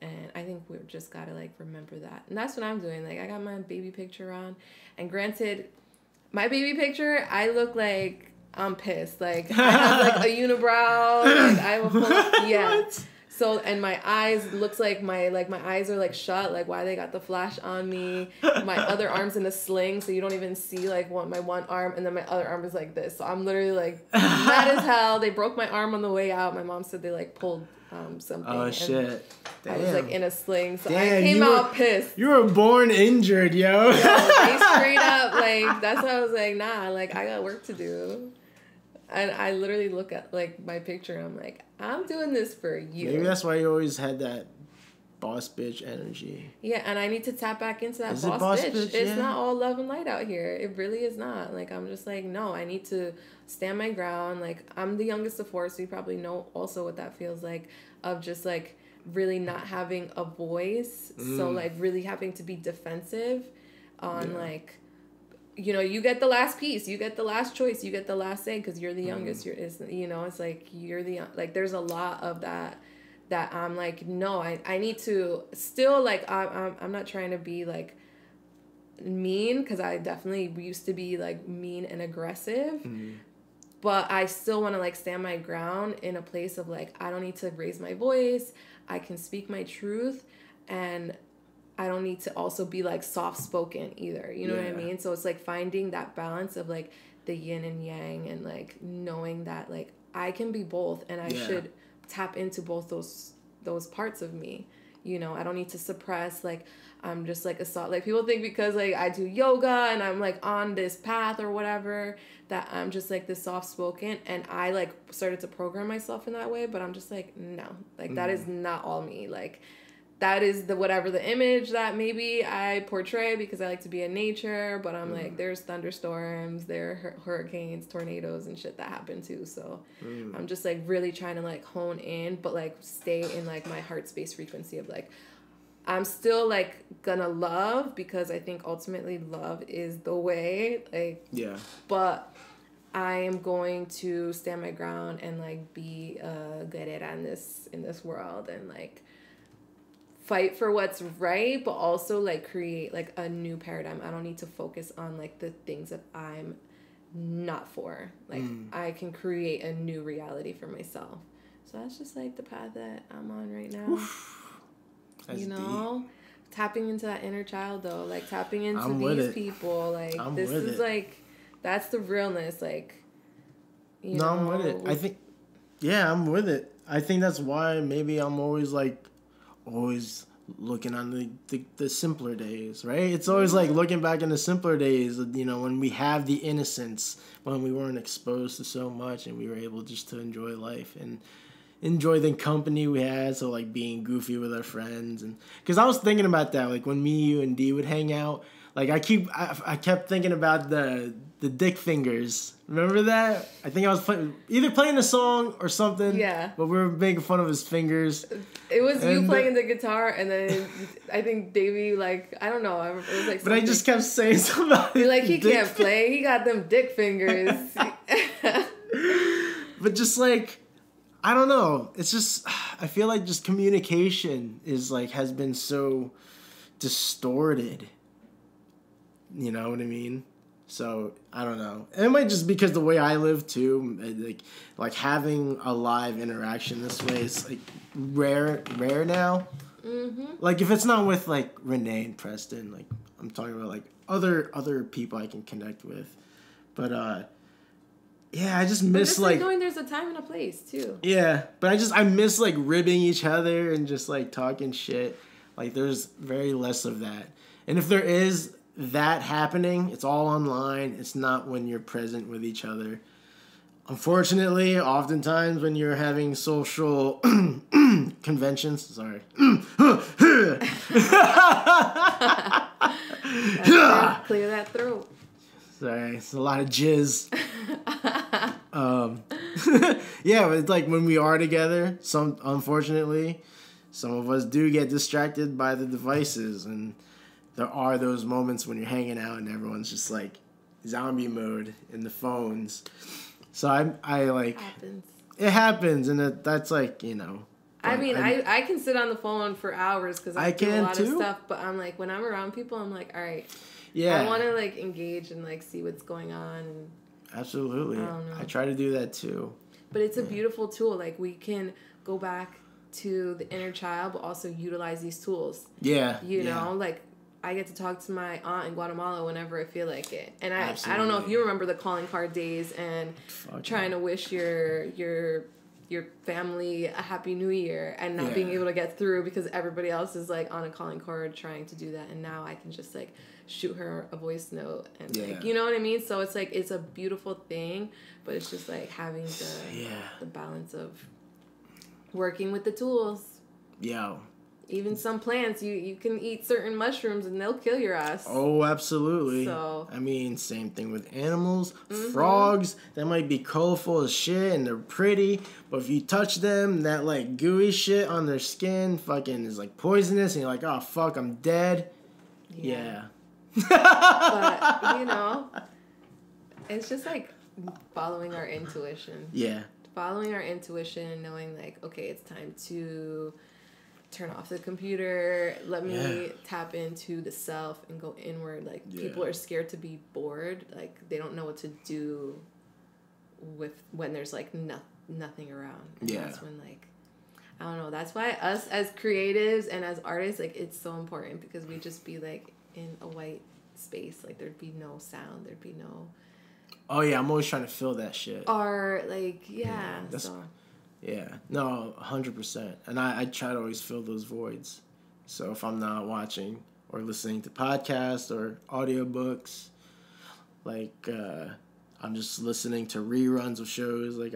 And I think we've just got to, like, remember that. And that's what I'm doing. Like, I got my baby picture on, and granted, my baby picture, I look like I'm pissed. Like, I have, like, a unibrow. Like, I have a full... Yeah. What? So, and my eyes, looks like my eyes are, like, shut. Like, why they got the flash on me. My other arm's in a sling, so you don't even see, like, my one arm. And then my other arm is like this. So, I'm literally, like, mad as hell. They broke my arm on the way out. My mom said they, like, pulled something. Oh, shit. Damn. I was, like, in a sling. So, I came out pissed. You were born injured, yo. Yo, they straight up, like, that's why I was like, nah, like, I got work to do. And I literally look at, like, my picture and I'm like, I'm doing this for you. Maybe that's why you always had that boss bitch energy. Yeah, and I need to tap back into that boss bitch. It's not all love and light out here. It really is not. Like, I'm just like, no, I need to stand my ground. Like, I'm the youngest of four, so you probably know also what that feels like, of just, like, really not having a voice. So, like, really having to be defensive on, like... You know, you get the last piece, you get the last choice, you get the last say because you're the youngest. It's like you're the like. There's a lot of that I'm like, no, I need to still like I'm not trying to be like mean because I definitely used to be like mean and aggressive, but I still want to like stand my ground in a place of like I don't need to raise my voice. I can speak my truth and. I don't need to also be, like, soft-spoken either. You know what I mean? So it's, like, finding that balance of, like, the yin and yang and, like, knowing that, like, I can be both and I should tap into both those parts of me. You know, I don't need to suppress, like, I'm just, like, a soft... Like, people think because, like, I do yoga and I'm, like, on this path or whatever that I'm just, like, this soft-spoken. And I, like, started to program myself in that way. But I'm just, like, no. Like, that is not all me. Like... That is the image that maybe I portray because I like to be in nature, but I'm like, there's thunderstorms, there are hurricanes, tornadoes, and shit that happen too. So I'm just like really trying to like hone in, but like stay in like my heart space frequency of like, I'm still like gonna love because I think ultimately love is the way. Like, but I am going to stand my ground and like be a guerrera in this world and like. Fight for what's right, but also like create like a new paradigm. I don't need to focus on like the things that I'm not for. Like I can create a new reality for myself. So that's just like the path that I'm on right now. That's you know, deep. Tapping into that inner child though, like tapping into these people. Like this is like that's the realness. Like you know. I'm with it. I think, I'm with it. I think that's why maybe I'm always looking on the simpler days, right? It's always like looking back in the simpler days, you know, when we have the innocence, when we weren't exposed to so much and we were able just to enjoy life and enjoy the company we had. So like being goofy with our friends. And because I was thinking about that, like when me, you, and D would hang out, like I kept thinking about the dick fingers. Remember that? I think I was either playing a song or something. Yeah. But we were making fun of his fingers. It was you playing the guitar, and then I think Davey, like, I don't know. It was like something. But I just kept saying something about You're like, he can't play. He got them dick fingers. But just like, I don't know. It's just, I feel like just communication is like, has been so distorted. You know what I mean? So, I don't know. And it might just because the way I live, too, like having a live interaction this way is, like, rare now. Mm-hmm. Like, if it's not with, like, Renee and Preston, like, I'm talking about, like, other people I can connect with. But, I just miss, like... knowing there's a time and a place, too. Yeah, but I miss, like, ribbing each other and just, like, talking shit. Like, there's very less of that. And if there is... that happening, it's all online. It's not when you're present with each other. Unfortunately, oftentimes when you're having social conventions, sorry. Clear that throat. Sorry, it's a lot of jizz. But it's like when we are together, unfortunately, some of us do get distracted by the devices, and there are those moments when you're hanging out and everyone's just like zombie mode in the phones. So I like it happens, and that's like, you know. I mean, I can sit on the phone for hours because I do a lot of stuff. But I'm like, when I'm around people, I'm like, all right. Yeah. I want to, like, engage and, like, see what's going on. And absolutely. I don't know. I try to do that, too. But it's a beautiful tool. Like, we can go back to the inner child, but also utilize these tools. Yeah. You know, like, I get to talk to my aunt in Guatemala whenever I feel like it. And I don't know if you remember the calling card days and trying to wish your family a happy new year and not being able to get through because everybody else is, like, on a calling card trying to do that. And now I can just, like, shoot her a voice note and, like, you know what I mean? So it's, like, it's a beautiful thing, but it's just, like, having the balance of working with the tools. Yeah. Even some plants, you can eat certain mushrooms and they'll kill your ass. Oh, absolutely. So, I mean, same thing with animals. Frogs, they might be colorful as shit and they're pretty, but if you touch them, that, like, gooey shit on their skin fucking is, like, poisonous and you're like, oh, fuck, I'm dead. Yeah. But, you know, it's just, like, following our intuition. Yeah. Following our intuition, knowing, like, okay, it's time to turn off the computer, let me tap into the self and go inward. Like, people are scared to be bored. Like, they don't know what to do when there's, like, nothing around. And that's when, like, I don't know. That's why us as creatives and as artists, like, it's so important because we just be, like, in a white space. Like, there'd be no sound. There'd be no... Oh, yeah, I'm always trying to fill that shit. Or, like, Yeah, no, 100%. And I try to always fill those voids. So if I'm not watching or listening to podcasts or audiobooks, like, I'm just listening to reruns of shows. Like,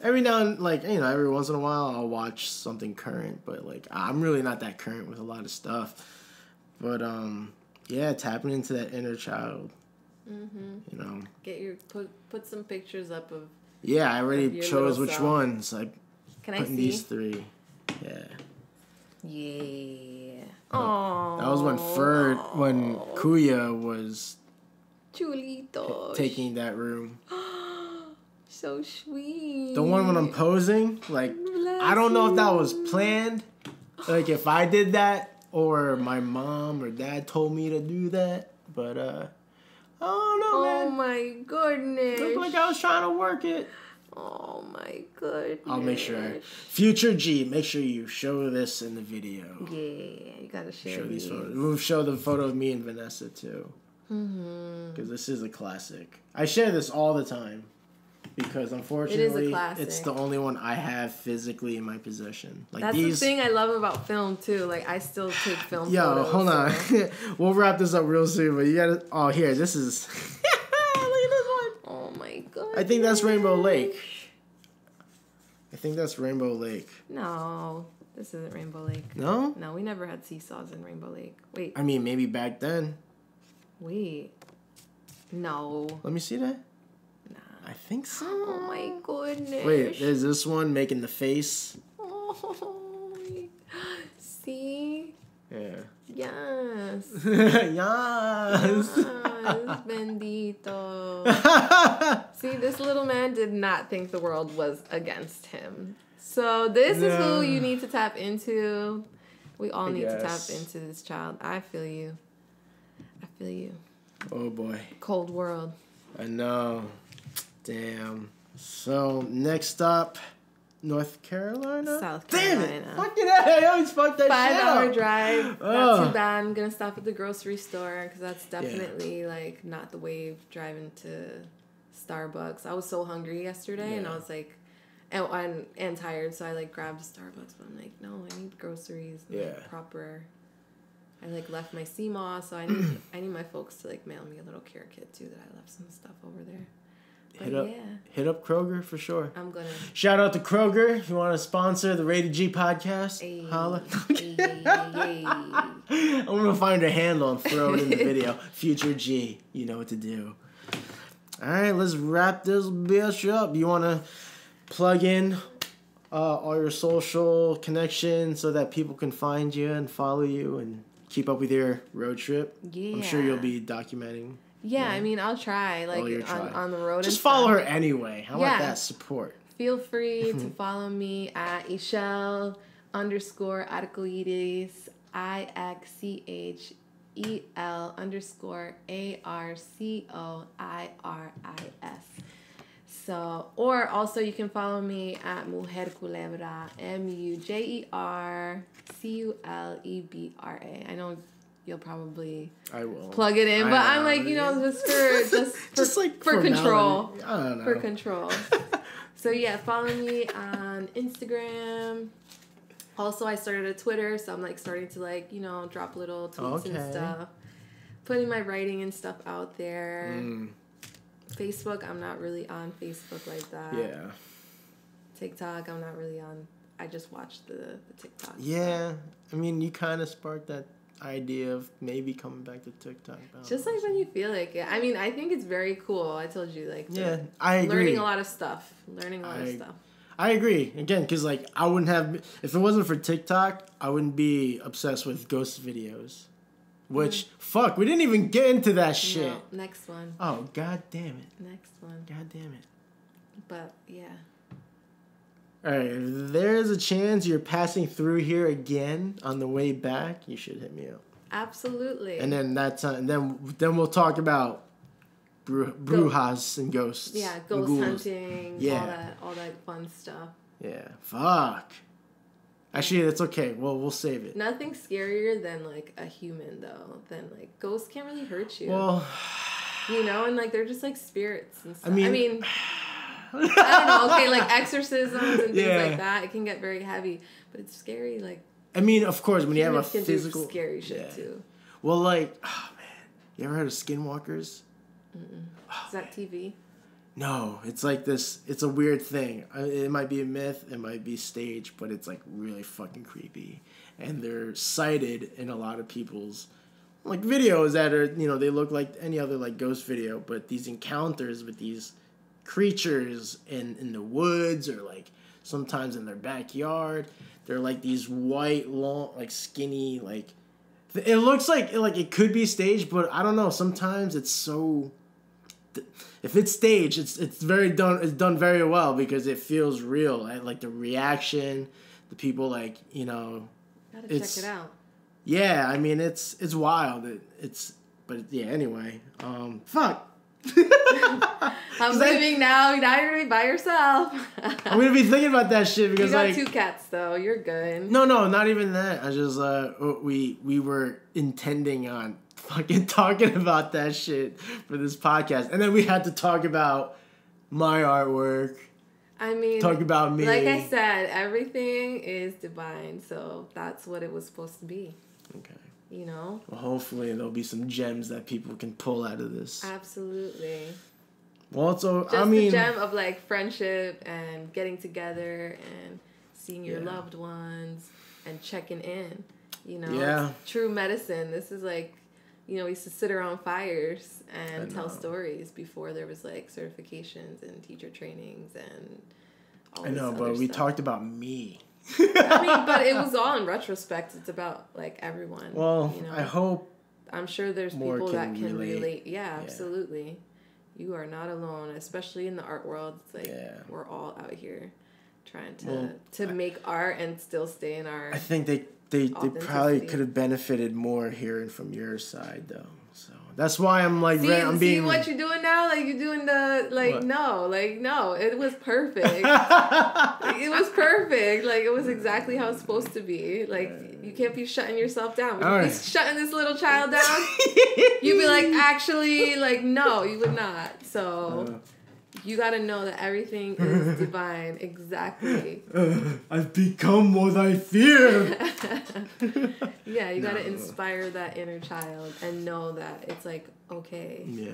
every now and, like, you know, every once in a while I'll watch something current. But, like, I'm really not that current with a lot of stuff. But, yeah, tapping into that inner child. You know. Put some pictures up of... Yeah, I already chose which ones. Can I put in see? these 3. Yeah. Yeah. Oh. That was when Kuya was Chulito. Taking that room. So sweet. The one when I'm posing, like, I don't know if that was planned. Like, if I did that or my mom or dad told me to do that. But, I don't know, man. Oh, my goodness. Looked like I was trying to work it. Oh, my goodness. I'll make sure. Future G, make sure you show this in the video. Yeah, you gotta share Show these photos. We'll show the photo of me and Vanessa, too. Because this is a classic. I share this all the time. Because, unfortunately, it's the only one I have physically in my possession. Like, that's the thing I love about film, too. Like, I still take film photos. Hold on. We'll wrap this up real soon, but you gotta... Oh, here, this is... Look at this one. Oh, my God. I think that's Rainbow Lake. No, this isn't Rainbow Lake. No? No, we never had seesaws in Rainbow Lake. Wait. I mean, maybe back then. Wait. No. Let me see that. I think so. Oh my goodness. Wait, there's this one making the face. Oh, see? Yeah. Yes. Yes. Bendito. See, this little man did not think the world was against him. So this is who you need to tap into. We all need to tap into this child. I feel you. Oh boy. Cold world. I know. Damn. So, next stop, North Carolina? South Carolina. Damn it. Fucking hell, I always fuck that 5-hour shit up. drive. Not too bad. I'm going to stop at the grocery store because that's definitely, like, not the wave driving to Starbucks. I was so hungry yesterday and I was, like, and tired, so I, like, grabbed a Starbucks. But I'm like, no, I need groceries. And, like, proper... I, like, left my CMOS, so I need my folks to, like, mail me a little care kit, too, that I left some stuff over there. Hit up Kroger for sure. I'm gonna shout out to Kroger if you want to sponsor the Rated G podcast. Holla. I'm gonna find her handle and throw it in the video. Future G, you know what to do. All right, let's wrap this bitch up. You want to plug in all your social connections so that people can find you and follow you and keep up with your road trip? Yeah, I'm sure you'll be documenting. Yeah, I mean, I'll try, like, on the road. Just follow her anyway. How about that support? Feel free to follow me at Ixchel _arcoiris, IXCHEL Ixchel_ARCOIRIS. So, or also you can follow me at Mujer Culebra, MUJERCULEBRA. I know you'll probably plug it in, but I'm like, just for control. I don't know. For control. So yeah, follow me on Instagram. Also, I started a Twitter, so I'm like starting to drop little tweets and stuff. Putting my writing and stuff out there. Facebook, I'm not really on Facebook like that. Yeah. TikTok, I'm not really on. I just watched the TikTok. Yeah. I mean, you kind of sparked that idea of maybe coming back to TikTok. Just like when you feel like it. I mean, I think it's very cool. I told you, I agree. Learning a lot of stuff. I agree. Again, because I wouldn't have, if it wasn't for TikTok, I wouldn't be obsessed with ghost videos. Which, fuck, we didn't even get into that shit. No, next one. Oh, god damn it. Next one. God damn it. But, yeah. Alright, if there's a chance you're passing through here again on the way back, you should hit me up. Absolutely. And then then we'll talk about brujas and ghosts. Yeah, ghost hunting, all that fun stuff. Yeah, fuck. Actually, that's okay. Well, we'll save it. Nothing scarier than a human though. Than ghosts can't really hurt you. Well, and they're just spirits and stuff. I mean I don't know. Okay, exorcisms and things like that. It can get very heavy, but it's scary. I mean, of course, when you have a can physical do scary shit too. Well, oh man, you ever heard of skinwalkers? Is that TV? No, it's this. It's a weird thing. It might be a myth. It might be staged, but it's really fucking creepy. And they're cited in a lot of people's videos that are they look like any other ghost video, but these encounters with these creatures in the woods or sometimes in their backyard, they're these white, long, skinny, it looks like it could be staged, but I don't know. Sometimes it's so. If it's staged, it's done very well because it feels real. The reaction, the people Gotta check it out. Yeah, I mean it's wild. Anyway, fuck. I'm leaving now. Now you're gonna be by yourself. I'm gonna be thinking about that shit because you got 2 cats though. You're good. No, not even that. I just we were intending on fucking talking about that shit for this podcast, and then we had to talk about my artwork. I mean, talk about me. Like I said, everything is divine, so that's what it was supposed to be. Okay. Well, hopefully there'll be some gems that people can pull out of this. Absolutely. Well, so just the gem of friendship and getting together and seeing your loved ones and checking in. Yeah. It's true medicine. This is we used to sit around fires and tell stories before there was certifications and teacher trainings and all this other but we stuff. Talked about me. I mean, but it was all in retrospect. It's about everyone. Well, I hope. I'm sure there's people that can relate. Yeah, absolutely. You are not alone, especially in the art world. It's we're all out here trying to make art and still stay in our. I think they probably could have benefited more hearing from your side though. So that's why I'm I'm being. See what you're doing now? You're doing the no. It was perfect. It was perfect. It was exactly how it's supposed to be. You can't be shutting yourself down. Would you be shutting this little child down? You'd be actually, no, you would not. So. You gotta know that everything is divine. Exactly. I've become what I fear. Yeah, you gotta inspire that inner child and know that it's okay. Yeah.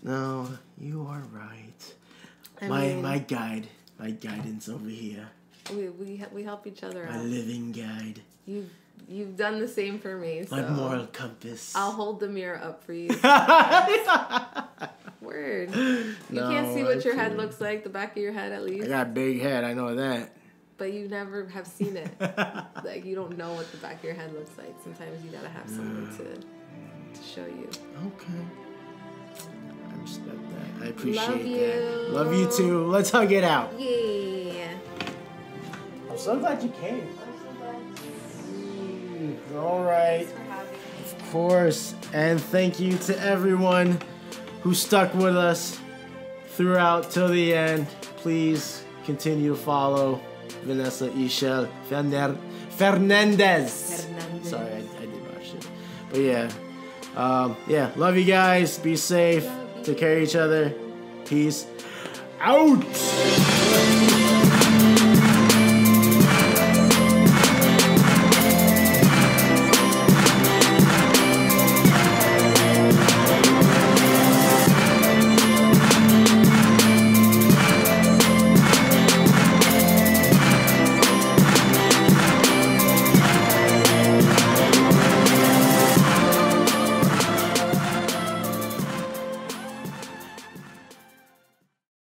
No, you are right. My guidance over here. We help each other out. My living guide. You've done the same for me. My moral compass. I'll hold the mirror up for you. Word. You can't see what your head looks like, the back of your head at least. I got a big head, I know that. But you never have seen it. You don't know what the back of your head looks like. Sometimes you gotta have someone to show you. Okay. I respect that. I appreciate Love you. that. Love you too. Let's hug it out. Yeah. I'm so glad you came. I'm so glad. All right. Thanks for having me. Of course. And thank you to everyone who stuck with us throughout till the end. Please continue to follow Vanessa, Ixchel, Fernandez. Sorry, I did my shit. But yeah, love you guys. Be safe. Take care of each other. Peace out.